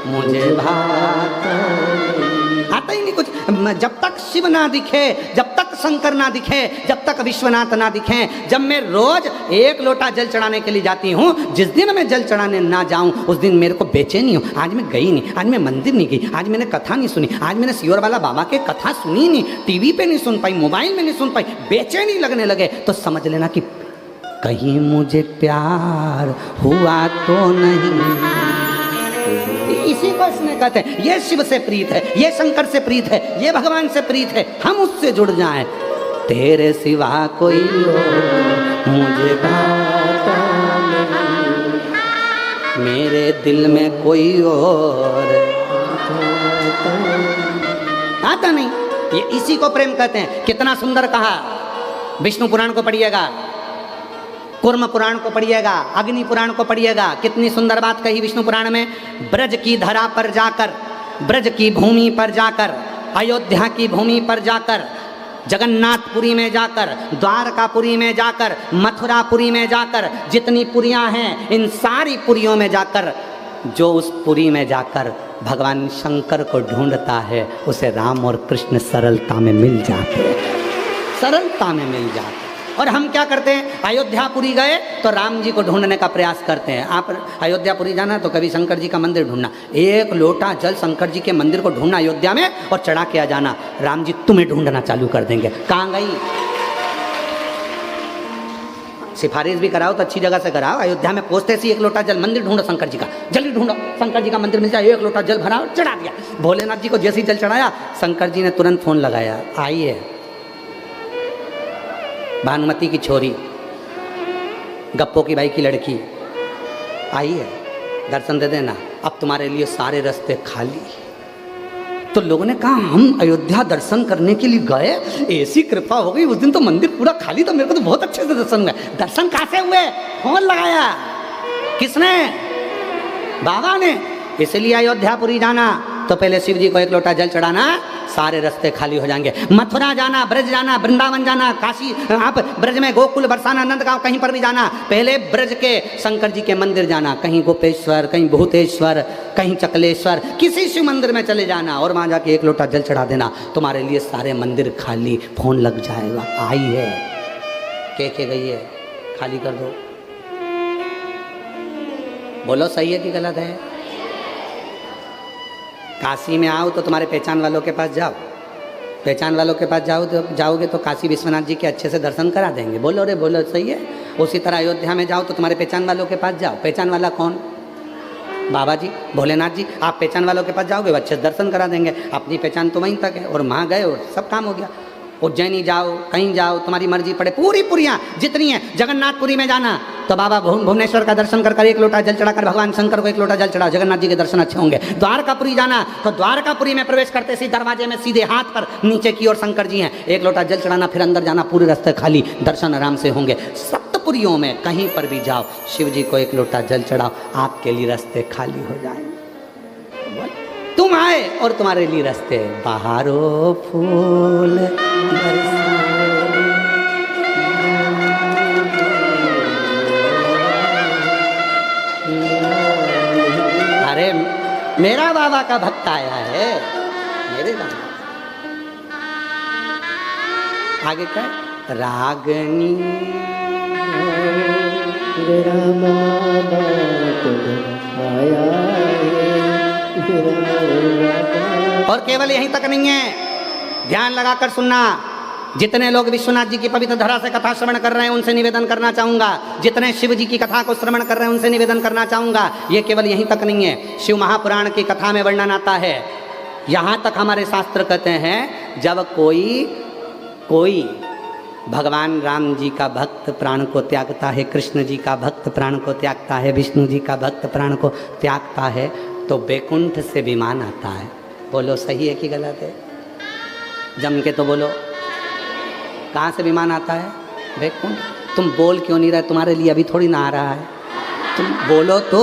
मुझे भाता आता ही नहीं कुछ। जब तक शिव ना दिखे, जब तक शंकर ना दिखे, जब तक विश्वनाथ ना दिखे, जब मैं रोज 1 लोटा जल चढ़ाने के लिए जाती हूँ, जिस दिन मैं जल चढ़ाने ना जाऊँ उस दिन मेरे को बेचैनी हो। आज मैं गई नहीं, आज मैं मंदिर नहीं गई, आज मैंने कथा नहीं सुनी, आज मैंने सियोर वाला बाबा के कथा सुनी नहीं, टीवी पे नहीं सुन पाई, मोबाइल में नहीं सुन पाई, बेचैनी लगने लगे, तो समझ लेना कि कहीं मुझे प्यार हुआ तो नहीं। इसी को इसमें कहते हैं ये शिव से प्रीत है, ये शंकर से प्रीत है, ये भगवान से प्रीत है, हम उससे जुड़ जाएं। तेरे सिवा कोई और मुझे भाता नहीं, मेरे दिल में कोई और आता नहीं। ये इसी को प्रेम कहते हैं। कितना सुंदर कहा। विष्णु पुराण को पढ़िएगा, कूर्म पुराण को पढ़िएगा, अग्नि पुराण को पढ़िएगा, कितनी सुंदर बात कही विष्णु पुराण में। ब्रज की धरा पर जाकर ब्रज की भूमि पर जाकर, अयोध्या की भूमि पर जाकर, जगन्नाथपुरी में जाकर, द्वारकापुरी में जाकर, मथुरापुरी में जाकर, जितनी पुरियां हैं इन सारी पुरियों में जाकर जो उस पुरी में जाकर भगवान शंकर को ढूंढता है उसे राम और कृष्ण सरलता में मिल जाते हैं, सरलता में मिल जाते हैं। और हम क्या करते हैं, अयोध्यापुरी गए तो राम जी को ढूंढने का प्रयास करते हैं। आप अयोध्यापुरी जाना तो कभी शंकर जी का मंदिर ढूंढना, एक लोटा जल शंकर जी के मंदिर को ढूंढना अयोध्या में और चढ़ा के आ जाना, राम जी तुम्हें ढूंढना चालू कर देंगे। कहाँ गई? सिफारिश भी कराओ तो अच्छी जगह से कराओ। अयोध्या में पहुंचते सी एक लोटा जल, मंदिर ढूंढो शंकर जी का, जल्दी ढूंढो शंकर जी का मंदिर मिल जाए, एक लोटा जल भराओ, चढ़ा दिया। भोलेनाथ जी को जैसे ही जल चढ़ाया, शंकर जी ने तुरंत फोन लगाया, आइए भानुमति की छोरी, गप्पो की भाई की लड़की, आइए दर्शन दे देना, अब तुम्हारे लिए सारे रास्ते खाली। तो लोगों ने कहा हम अयोध्या दर्शन करने के लिए गए, ऐसी कृपा हो गई, उस दिन तो मंदिर पूरा खाली था, मेरे को तो बहुत अच्छे से दर्शन हुए। दर्शन कहाँ से हुए? फोन लगाया किसने? बाबा ने। इसलिए अयोध्यापुरी जाना तो पहले शिव जी को एक लोटा जल चढ़ाना, सारे रास्ते खाली हो जाएंगे। मथुरा जाना, ब्रज जाना, वृंदावन जाना, काशी, आप ब्रज में गोकुल, बरसाना, नंदगांव, कहीं पर भी जाना, पहले ब्रज के शंकर जी के मंदिर जाना, कहीं गोपेश्वर, कहीं भूतेश्वर, कहीं चकलेश्वर, किसी शिव मंदिर में चले जाना और वहाँ जाके एक लोटा जल चढ़ा देना, तुम्हारे लिए सारे मंदिर खाली। फोन लग जाएगा, आई है के गई है, खाली कर दो। बोलो सही है कि गलत है? काशी में आओ तो तुम्हारे पहचान वालों के पास जाओ, पहचान वालों के पास जाओगे तो काशी विश्वनाथ जी के अच्छे से दर्शन करा देंगे। बोलो रे बोलो, सही है। उसी तरह अयोध्या में जाओ तो तुम्हारे पहचान वालों के पास जाओ। पहचान वाला कौन? बाबा जी, भोलेनाथ जी। आप पहचान वालों के पास जाओगे, अच्छे से दर्शन करा देंगे। अपनी पहचान तो वहीं तक है और वहाँ गए और सब काम हो गया। उज्जैनी जाओ, कहीं जाओ, तुम्हारी मर्जी पड़े, पूरी पुरियाँ जितनी हैं, जगन्नाथपुरी में जाना तो बाबा भुवनेश्वर का दर्शन कर एक लोटा जल चढ़ाकर भगवान शंकर को एक लोटा जल चढ़ाओ, जगन्नाथ जी के दर्शन अच्छे होंगे। द्वारकापुरी जाना तो द्वारकापुरी में प्रवेश करते सी दरवाजे में सीधे हाथ पर नीचे की ओर शंकर जी हैं, एक लोटा जल चढ़ाना, फिर अंदर जाना, पूरे रास्ते खाली, दर्शन आराम से होंगे। सप्तपुरियों में कहीं पर भी जाओ, शिव जी को एक लोटा जल चढ़ाओ, आपके लिए रास्ते खाली हो जाएंगे। तुम आए और तुम्हारे लिए रास्ते, बहारो फूल अरे मेरा बाबा का भक्त आया है, मेरे बाबा। आगे क्या? रागनी और केवल यहीं तक नहीं है, ध्यान लगाकर सुनना। जितने लोग विश्वनाथ जी की पवित्र धरा से कथा श्रवण कर रहे हैं उनसे निवेदन करना चाहूँगा, जितने शिव जी की कथा को श्रवण कर रहे हैं उनसे निवेदन करना चाहूँगा, ये केवल यहीं तक नहीं है। शिव महापुराण की कथा में वर्णन आता है, यहाँ तक हमारे शास्त्र कहते हैं, जब कोई भगवान राम जी का भक्त प्राण को त्यागता है, कृष्ण जी का भक्त प्राण को त्यागता है, विष्णु जी का भक्त प्राण को त्यागता है, तो बैकुंठ से विमान आता है। बोलो सही है कि गलत है? जम के तो बोलो, कहाँ से विमान आता है? बैकुंठ। तुम बोल क्यों नहीं रहे? तुम्हारे लिए अभी थोड़ी ना आ रहा है, तुम बोलो तो।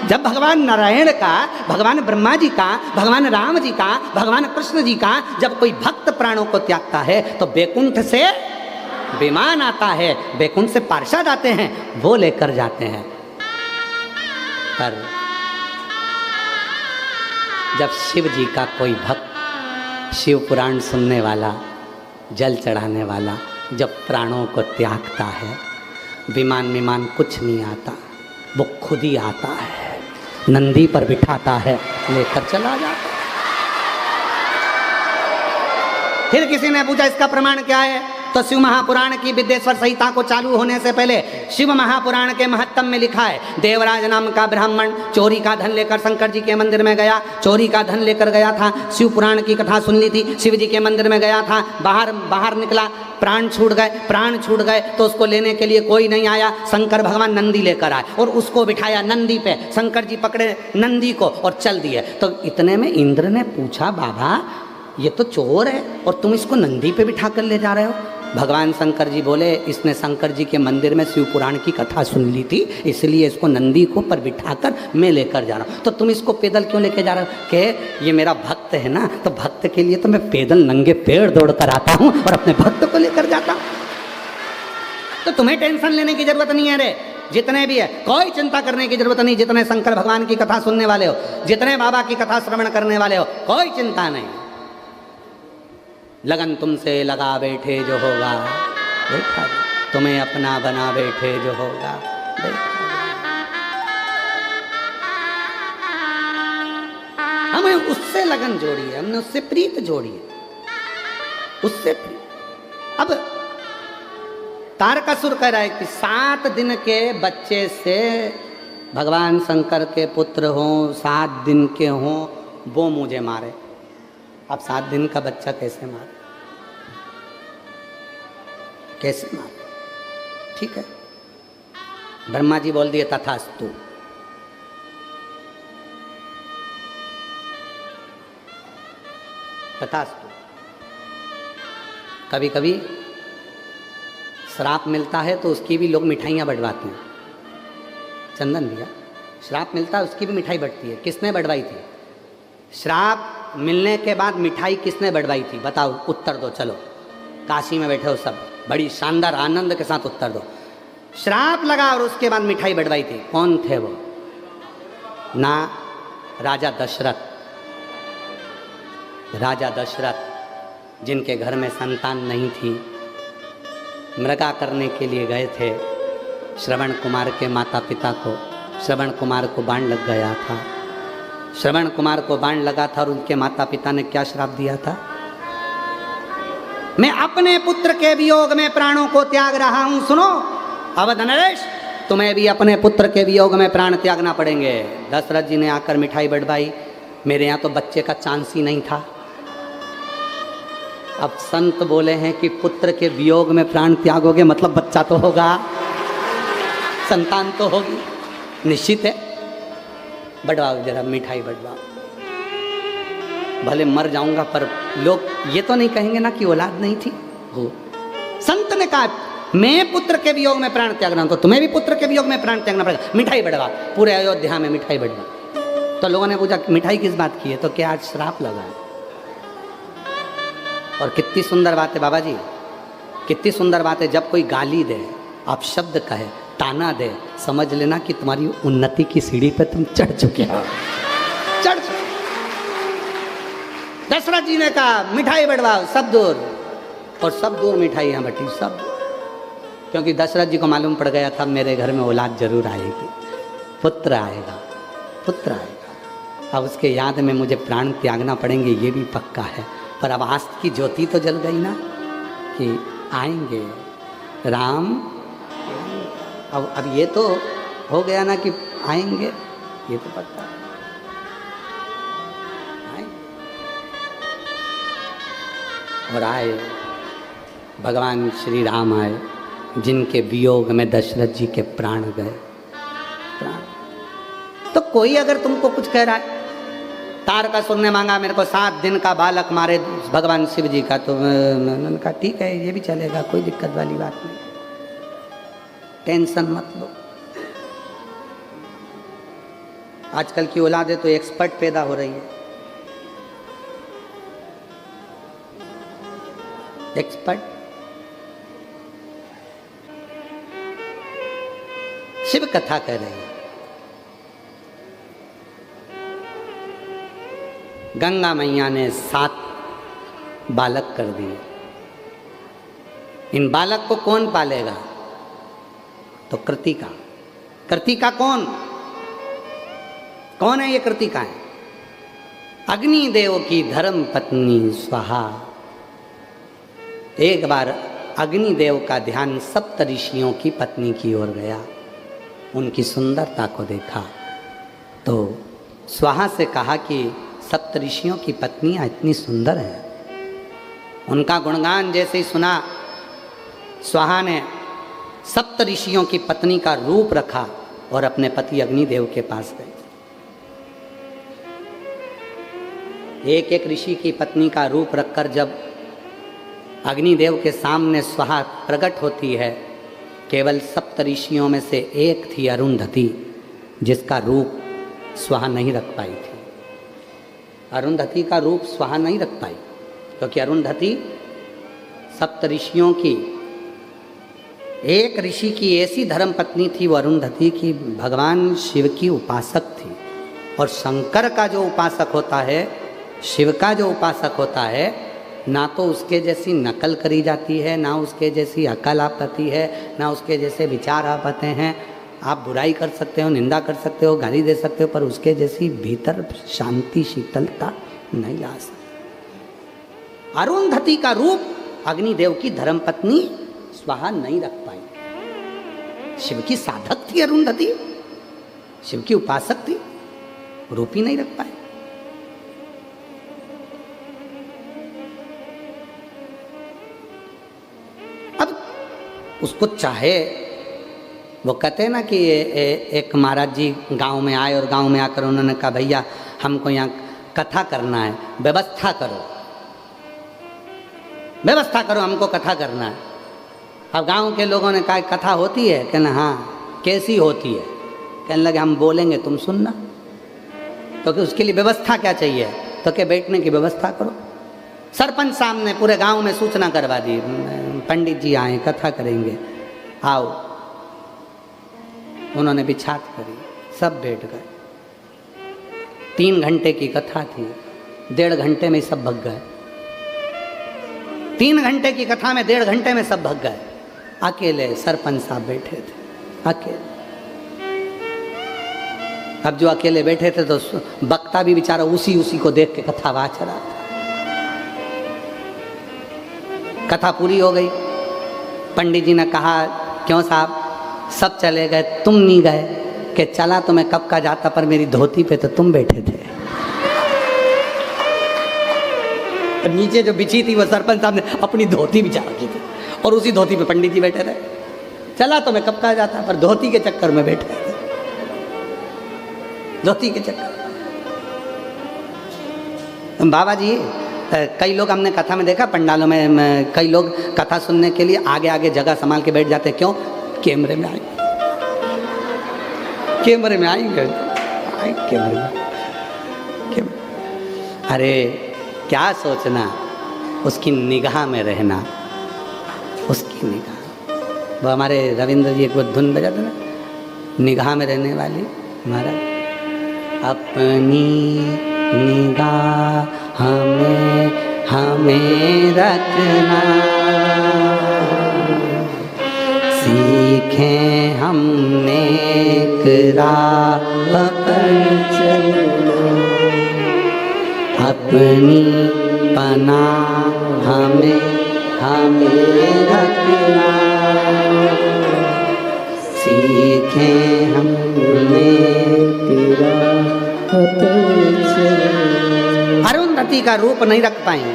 जब भगवान नारायण का, भगवान ब्रह्मा जी का, भगवान राम जी का, भगवान कृष्ण जी का जब कोई भक्त प्राणों को त्यागता है तो बैकुंठ से विमान आता है, बैकुंठ से पार्षद आते हैं, वो लेकर जाते हैं। पर जब शिव जी का कोई भक्त, शिव पुराण सुनने वाला, जल चढ़ाने वाला जब प्राणों को त्यागता है, विमान कुछ नहीं आता, वो खुद ही आता है, नंदी पर बिठाता है, लेकर चला जाता है। फिर किसी ने पूछा इसका प्रमाण क्या है? तो शिव महापुराण की विद्येश्वर संहिता को चालू होने से पहले शिव महापुराण के महत्तम में लिखा है, देवराज नाम का ब्राह्मण चोरी का धन लेकर शंकर जी के मंदिर में गया, चोरी का धन लेकर गया था, शिव पुराण की कथा सुन ली थी, शिव जी के मंदिर में गया था, बाहर निकला, प्राण छूट गए तो उसको लेने के लिए कोई नहीं आया, शंकर भगवान नंदी लेकर आए और उसको बिठाया नंदी पे, शंकर जी पकड़े नंदी को और चल दिए। तो इतने में इंद्र ने पूछा, बाबा ये तो चोर है और तुम इसको नंदी पे बिठा कर ले जा रहे हो? भगवान शंकर जी बोले इसने शंकर जी के मंदिर में शिव पुराण की कथा सुन ली थी, इसलिए इसको नंदी को पर बिठाकर मैं लेकर जा रहा हूँ। तो तुम इसको पैदल क्यों लेके जा रहे हो? कि ये मेरा भक्त है ना, तो भक्त के लिए तो मैं पैदल नंगे पैर दौड़ कर आता हूँ और अपने भक्त को लेकर जाता हूँ। तो तुम्हें टेंशन लेने की जरूरत नहीं है रे, जितने भी है कोई चिंता करने की जरूरत नहीं। जितने शंकर भगवान की कथा सुनने वाले हो, जितने बाबा की कथा श्रवण करने वाले हो, कोई चिंता नहीं। लगन तुमसे लगा बैठे जो होगा देखा, तुम्हें अपना बना बैठे जो होगा देखा। हमें उससे लगन जोड़ी है, हमने उससे प्रीत जोड़ी है, उससे प्रीत। अब तारकासुर कह रहा है कि 7 दिन के बच्चे से भगवान शंकर के पुत्र हों, 7 दिन के हों, वो मुझे मारे। अब 7 दिन का बच्चा कैसे मारे, कैसे मारे? ठीक है, ब्रह्मा जी बोल दिए तथास्तु। तथास्तु। कभी कभी श्राप मिलता है तो उसकी भी लोग मिठाइयाँ बढ़वाते हैं। चंदन भैया, श्राप मिलता है उसकी भी मिठाई बढ़ती है। किसने बढ़वाई थी? श्राप मिलने के बाद मिठाई किसने बढ़वाई थी? बताओ, उत्तर दो। चलो, काशी में बैठे हो सब, बड़ी शानदार आनंद के साथ उत्तर दो। श्राप लगा और उसके बाद मिठाई बढ़वाई थी, कौन थे वो? ना राजा दशरथ। राजा दशरथ जिनके घर में संतान नहीं थी, मृगा करने के लिए गए थे। श्रवण कुमार के माता पिता को, श्रवण कुमार को बाण लग गया था। श्रवण कुमार को बाण लगा था और उनके माता पिता ने क्या श्राप दिया था? मैं अपने पुत्र के वियोग में प्राणों को त्याग रहा हूं। सुनो अवध नरेश, तुम्हें भी अपने पुत्र के वियोग में प्राण त्यागना पड़ेंगे। दशरथ जी ने आकर मिठाई बढ़वाई। मेरे यहाँ तो बच्चे का चांस ही नहीं था। अब संत बोले हैं कि पुत्र के वियोग में प्राण त्यागोगे मतलब बच्चा तो होगा, संतान तो होगी, निश्चित है। बढ़वाओ जरा मिठाई बढ़वाओ। भले मर जाऊंगा पर लोग ये तो नहीं कहेंगे ना कि औलाद नहीं थी। हो संत ने कहा मैं पुत्र के वियोग में प्राण त्याग रहा हूं, तो तुम्हें भी पुत्र के वियोग में प्राण त्यागना पड़ेगा। मिठाई बढ़वा, पूरे अयोध्या में मिठाई बढ़वा। तो लोगों ने पूछा मिठाई किस बात की है? तो क्या आज श्राप लगा है? और कितनी सुंदर बात है बाबा जी, कितनी सुंदर बात है। जब कोई गाली दे, आप शब्द कहे, ताना दे, समझ लेना कि तुम्हारी उन्नति की सीढ़ी पे तुम चढ़ चुके हो, चढ़ चुके। दशरथ जी ने कहा मिठाई बढ़वाओ, सब दूर। और सब दूर मिठाई यहाँ बटी, सब दूर। क्योंकि दशरथ जी को मालूम पड़ गया था मेरे घर में औलाद जरूर आएगी, पुत्र आएगा, पुत्र आएगा। अब उसके याद में मुझे प्राण त्यागना पड़ेंगे, ये भी पक्का है। पर अब आस्था की ज्योति तो जल गई ना कि आएंगे राम। अब ये तो हो गया ना कि आएंगे, ये तो पक्का है। और आए भगवान श्री राम आए, जिनके वियोग में दशरथ जी के प्राण गए। प्राण तो कोई अगर तुमको कुछ कह रहा है, तारकासुर ने मांगा मेरे को 7 दिन का बालक मारे भगवान शिव जी का, तो मैंने कहा ठीक है ये भी चलेगा, कोई दिक्कत वाली बात नहीं, टेंशन मत लो। आजकल की औलादें तो एक्सपर्ट पैदा हो रही है, एक्सपर्ट। शिव कथा कर रही है। गंगा मैया ने 7 बालक कर दिए। इन बालक को कौन पालेगा? तो कृतिका। कृतिका कौन? कौन है ये कृतिका? है अग्निदेव की धर्म पत्नी स्वाहा। एक बार अग्निदेव का ध्यान सप्त ऋषियों की पत्नी की ओर गया। उनकी सुंदरता को देखा तो स्वाहा से कहा कि सप्त ऋषियों की पत्नियां इतनी सुंदर हैं। उनका गुणगान जैसे ही सुना, स्वाहा ने सप्त ऋषियों की पत्नी का रूप रखा और अपने पति अग्निदेव के पास गए। एक एक ऋषि की पत्नी का रूप रखकर जब अग्निदेव के सामने स्वाहा प्रकट होती है। केवल सप्तऋषियों में से एक थी अरुंधति, जिसका रूप स्वाहा नहीं रख पाई थी। अरुंधति का रूप स्वाहा नहीं रख पाई, क्योंकि अरुंधति सप्तऋषियों की एक ऋषि की ऐसी धर्म पत्नी थी वो अरुंधति की, भगवान शिव की उपासक थी। और शंकर का जो उपासक होता है, शिव का जो उपासक होता है, ना तो उसके जैसी नकल करी जाती है, ना उसके जैसी अकल आ पाती है, ना उसके जैसे विचार आ पाते हैं। आप बुराई कर सकते हो, निंदा कर सकते हो, गाली दे सकते हो, पर उसके जैसी भीतर शांति शीतलता नहीं ला सकते। अरुंधति का रूप अग्निदेव की धर्मपत्नी स्वाहा नहीं रख पाई। शिव की साधक थी अरुंधति, शिव की उपासक थी, रूप ही नहीं रख पाए। अब उसको चाहे, वो कहते हैं ना कि एक महाराज जी गांव में आए और गांव में आकर उन्होंने कहा, भैया हमको यहाँ कथा करना है, व्यवस्था करो, व्यवस्था करो, हमको कथा करना है। अब गांव के लोगों ने कहा कथा होती है? कहना हाँ। कैसी होती है? कहने लगे हम बोलेंगे तुम सुनना। तो कि उसके लिए व्यवस्था क्या चाहिए? तो क्या बैठने की व्यवस्था करो। सरपंच साहब ने पूरे गांव में सूचना करवा दी, पंडित जी आए कथा करेंगे, आओ। उन्होंने बिछात करी, सब बैठ गए। 3 घंटे की कथा थी, 1.5 घंटे में सब भग गए। 3 घंटे की कथा में 1.5 घंटे में सब भग गए। अकेले सरपंच साहब बैठे थे, अकेले। अब जो अकेले बैठे थे तो वक्ता भी बेचारा उसी को देख के कथा वाच रहा था। कथा पूरी हो गई। पंडित जी ने कहा, क्यों साहब सब चले गए, तुम नहीं गए? कि चला तो मैं कब का जाता, पर मेरी धोती पे तो तुम बैठे थे। नीचे जो बिछी थी वो सरपंच साहब ने अपनी धोती बिछा रखी थी और उसी धोती पे पंडित जी बैठे रहे। चला तो मैं कब का जाता, पर धोती के चक्कर में बैठे थे, धोती के चक्कर। बाबा जी, कई लोग हमने कथा में देखा, पंडालों में कई लोग कथा सुनने के लिए आगे आगे जगह संभाल के बैठ जाते। क्यों? कैमरे में आएंगे, कैमरे में आएंगे, कैमरे में। अरे क्या सोचना, उसकी निगाह में रहना, उसकी निगाह। वो हमारे रविंद्र जी एक धुन बजाते ना, निगाह में रहने वाली महाराज। अपनी निगाह हमें रखना, सीखें हमने नेक राह पर चलना। अपनी पनाह हमें रखना, सीखें हमने तेरा। अरुंधति का रूप नहीं रख पाएंगे।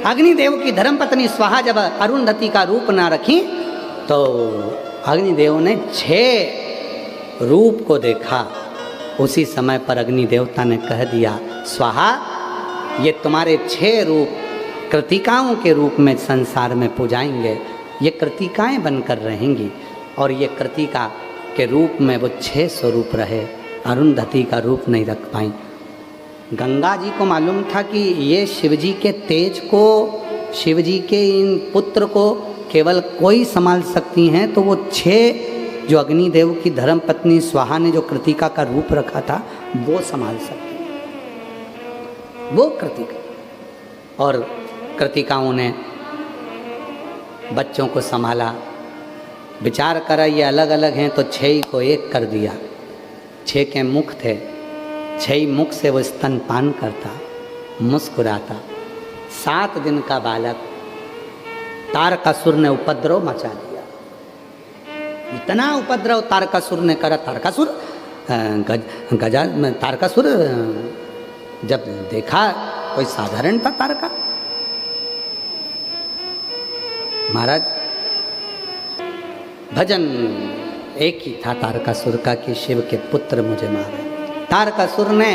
अग्निदेव की धर्मपत्नी स्वाहा जब अरुंधति का रूप ना रखी तो अग्निदेव ने 6 रूप को देखा। उसी समय पर अग्नि देवता ने कह दिया, स्वाहा ये तुम्हारे 6 रूप कृतिकाओं के रूप में संसार में पूजाएंगे। ये कृतिकाएं बनकर रहेंगी और ये कृतिका के रूप में वो 6 स्वरूप रहे, अरुंधति का रूप नहीं रख पाई। गंगा जी को मालूम था कि ये शिवजी के तेज को, शिवजी के इन पुत्र को केवल कोई संभाल सकती हैं, तो वो 6 जो अग्निदेव की धर्म पत्नी स्वाहा ने जो कृतिका का रूप रखा था वो संभाल सकती, वो कृतिका। और कृतिकाओं ने बच्चों को संभाला, विचार करा ये अलग अलग हैं तो 6 को एक कर दिया। 6 के मुख थे, 6 मुख से वो स्तनपान करता, मुस्कुराता। 7 दिन का बालक तारकासुर ने उपद्रव मचा दिया। इतना उपद्रव तारकासुर ने करा। तारकासुर तारकासुर जब देखा कोई साधारण था तारका। महाराज भजन एक ही था तारकासुर का कि शिव के पुत्र मुझे मारे। तारकासुर ने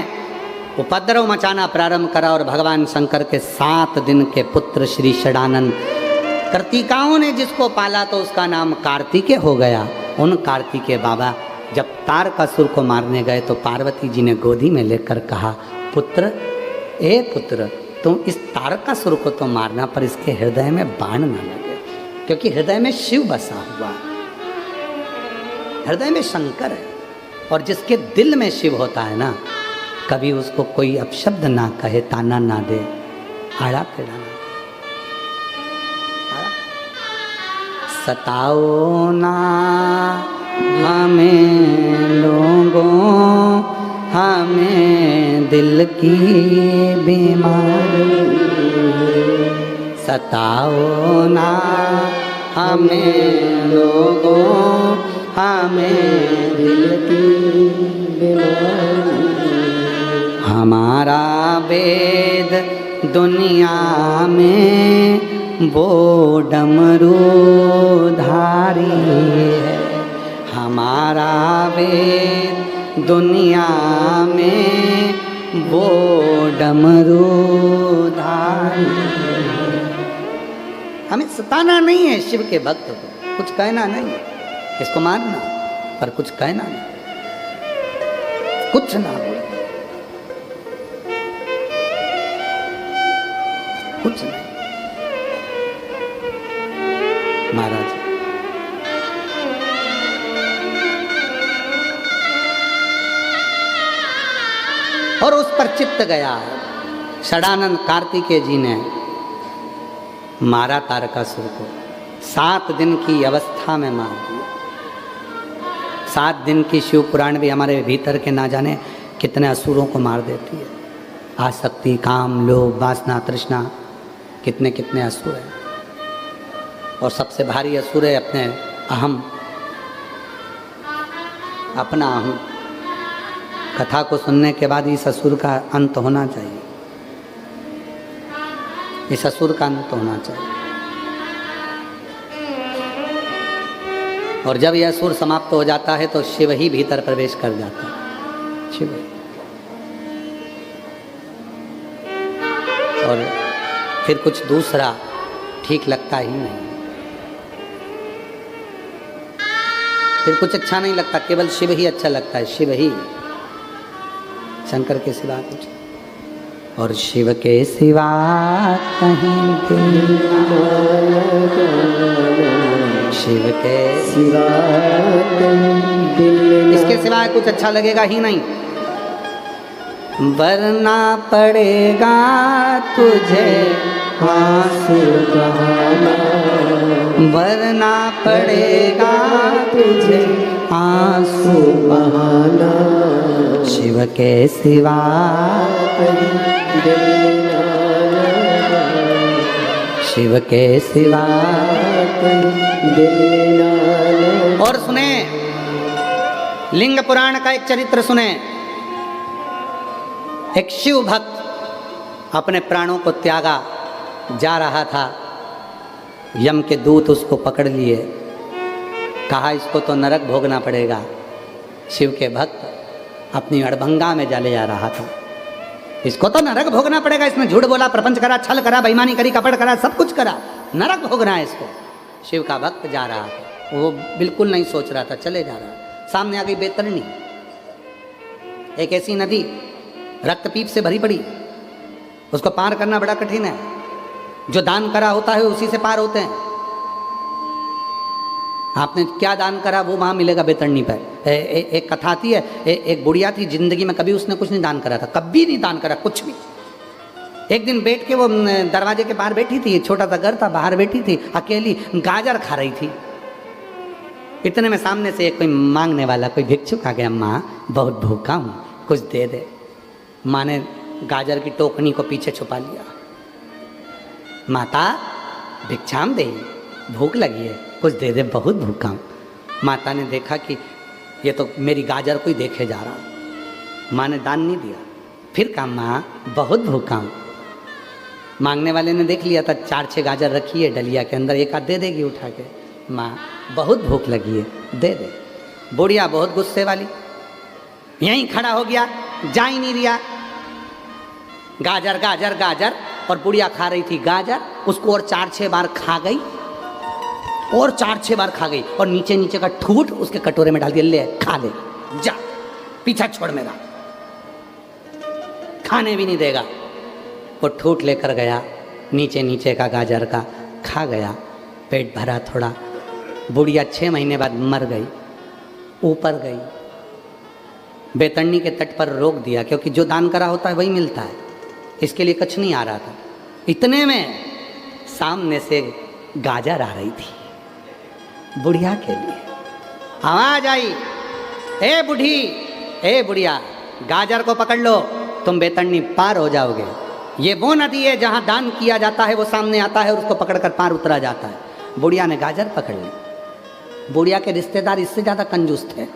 उपद्रव मचाना प्रारंभ करा और भगवान शंकर के 7 दिन के पुत्र श्री षडानंद, कृतिकाओं ने जिसको पाला तो उसका नाम कार्तिकेय हो गया। उन कार्तिकेय बाबा जब तारकासुर को मारने गए तो पार्वती जी ने गोदी में लेकर कहा, पुत्र, ए पुत्र, तुम इस तारकासुर को तो मारना, पर इसके हृदय में बाण न लगे, क्योंकि हृदय में शिव बसा हुआ है, हृदय में शंकर है। और जिसके दिल में शिव होता है ना, कभी उसको कोई अपशब्द ना कहे, ताना ना दे, आड़ा टेढ़ा ना। सताओ ना हमें लोगों, हमें दिल की बीमारी, सताओ ना हमें लोगों, हमें दिल की बीमारी। हमारा वेद दुनिया में वो डमरू धारी है, हमारा वेद दुनिया में वो डमरू धारी है। हमें सताना नहीं है शिव के भक्त को, कुछ कहना नहीं, इसको मारना, पर कुछ कहना नहीं, कुछ ना बोले, कुछ नहीं। महाराज और उस पर चित्त गया। षडानंद कार्तिकेय जी ने मारा तारकासुर को, 7 दिन की अवस्था में मार दिया। 7 दिन की शिव पुराण भी हमारे भीतर के ना जाने कितने असुरों को मार देती है। आसक्ति, काम, लोभ, वासना, तृष्णा, कितने कितने असुर हैं। और सबसे भारी असुर है अपने अहम, अपना अहम। कथा को सुनने के बाद इस असुर का अंत होना चाहिए, इस असुर का अंत होना चाहिए। और जब यह असुर समाप्त हो जाता है तो शिव ही भीतर प्रवेश कर जाता है, शिव। और फिर कुछ दूसरा ठीक लगता ही नहीं, फिर कुछ अच्छा नहीं लगता, केवल शिव ही अच्छा लगता है, शिव ही, शंकर के सिवा कुछ। और शिव के सिवा कहीं दिल, शिव के सिवा कहीं दिल, इसके सिवा कुछ अच्छा लगेगा ही नहीं। वरना पड़ेगा तुझे आंसू बहाना, वरना पड़ेगा तुझे आंसू बहाना। शिव के सिवा शिव के सिवा। और सुने, लिंग पुराण का एक चरित्र सुने। एक शिव भक्त अपने प्राणों को त्यागा जा रहा था, यम के दूत उसको पकड़ लिए, कहा इसको तो नरक भोगना पड़ेगा। शिव के भक्त अपनी अड़भंगा में जाले जा रहा था, इसको तो नरक भोगना पड़ेगा, इसने झूठ बोला, प्रपंच करा, छल करा, बेईमानी करी, कपट करा, सब कुछ करा, नरक भोगना है इसको। शिव का भक्त जा रहा था, वो बिल्कुल नहीं सोच रहा था, चले जा रहा। सामने आ गई बैतरणी, एक ऐसी नदी रक्तपीप से भरी पड़ी, उसको पार करना बड़ा कठिन है। जो दान करा होता है उसी से पार होते हैं। आपने क्या दान करा वो वहाँ मिलेगा बैतरणी पर। एक कथा आती है, एक बुढ़िया थी, जिंदगी में कभी उसने कुछ नहीं दान करा था, कभी नहीं दान करा कुछ भी। एक दिन बैठ के वो दरवाजे के बाहर बैठी थी, छोटा सा घर था, बाहर बैठी थी अकेली, गाजर खा रही थी। इतने में सामने से एक कोई मांगने वाला, कोई भिक्षुक आ गया, माँ बहुत भूखा हूँ, कुछ दे दे। माँ ने गाजर की टोकनी को पीछे छुपा लिया। माता भिक्षाम दे, भूख लगी है, कुछ दे दे, बहुत भूखा हूँ। माता ने देखा कि ये तो मेरी गाजर को ही देखे जा रहा। माँ ने दान नहीं दिया। फिर कहा माँ बहुत भूखा हूँ। मांगने वाले ने देख लिया था, 4-6 गाजर रखी है डलिया के अंदर, एक आध दे देगी उठा के। माँ बहुत भूख लगी है, दे दे। बुढ़िया बहुत गुस्से वाली, यहीं खड़ा हो गया, जा ही नहीं दिया। गाजर गाजर गाजर, और बुढ़िया खा रही थी गाजर, उसको और 4-6 बार खा गई, और 4-6 बार खा गई, और नीचे नीचे का ठूठ उसके कटोरे में डाल दिया, ले खा ले, जा पीछा छोड़ मेरा, खाने भी नहीं देगा। वो ठूठ लेकर गया, नीचे नीचे का गाजर का खा गया, पेट भरा थोड़ा। बुढ़िया 6 महीने बाद मर गई, ऊपर गई, बैतरणी के तट पर रोक दिया, क्योंकि जो दान करा होता है वही मिलता है, इसके लिए कुछ नहीं आ रहा था। इतने में सामने से गाजर आ रही थी बुढ़िया के लिए, आवाज आई, ए बूढ़ी, ए बुढ़िया, गाजर को पकड़ लो, तुम बैतरणी पार हो जाओगे। ये वो नदी है जहाँ दान किया जाता है, वो सामने आता है और उसको पकड़कर पार उतरा जाता है। बुढ़िया ने गाजर पकड़ ली। बुढ़िया के रिश्तेदार इससे ज़्यादा कंजूस थे,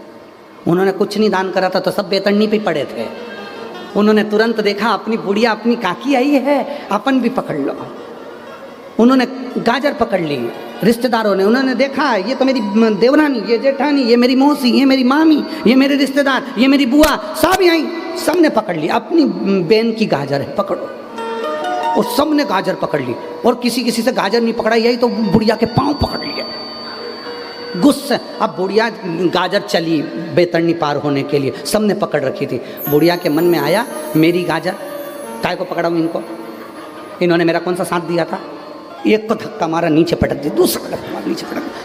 उन्होंने कुछ नहीं दान करा था तो सब बैतरणी पे पड़े थे। उन्होंने तुरंत देखा अपनी बुढ़िया, अपनी काकी आई है, अपन भी पकड़ लो। उन्होंने गाजर पकड़ ली, रिश्तेदारों ने, उन्होंने देखा ये तो मेरी देवरानी, ये जेठानी, ये मेरी मौसी, ये मेरी मामी, ये मेरे रिश्तेदार, ये मेरी बुआ, सब आई, सबने पकड़ ली, अपनी बहन की गाजर है पकड़ो, और सबने गाजर पकड़ ली। और किसी किसी से गाजर नहीं पकड़ा, यही तो बुढ़िया के पाँव पकड़ लिए गुस्से। अब बुढ़िया गाजर चली बैतरणी पार होने के लिए, सबने पकड़ रखी थी। बुढ़िया के मन में आया, मेरी गाजर काय को पकड़ा हूँ इनको, इन्होंने मेरा कौन सा साथ दिया था। एक को धक्का मारा, नीचे पटक दिया, दूसरा धक्का मारा, नीचे पटक।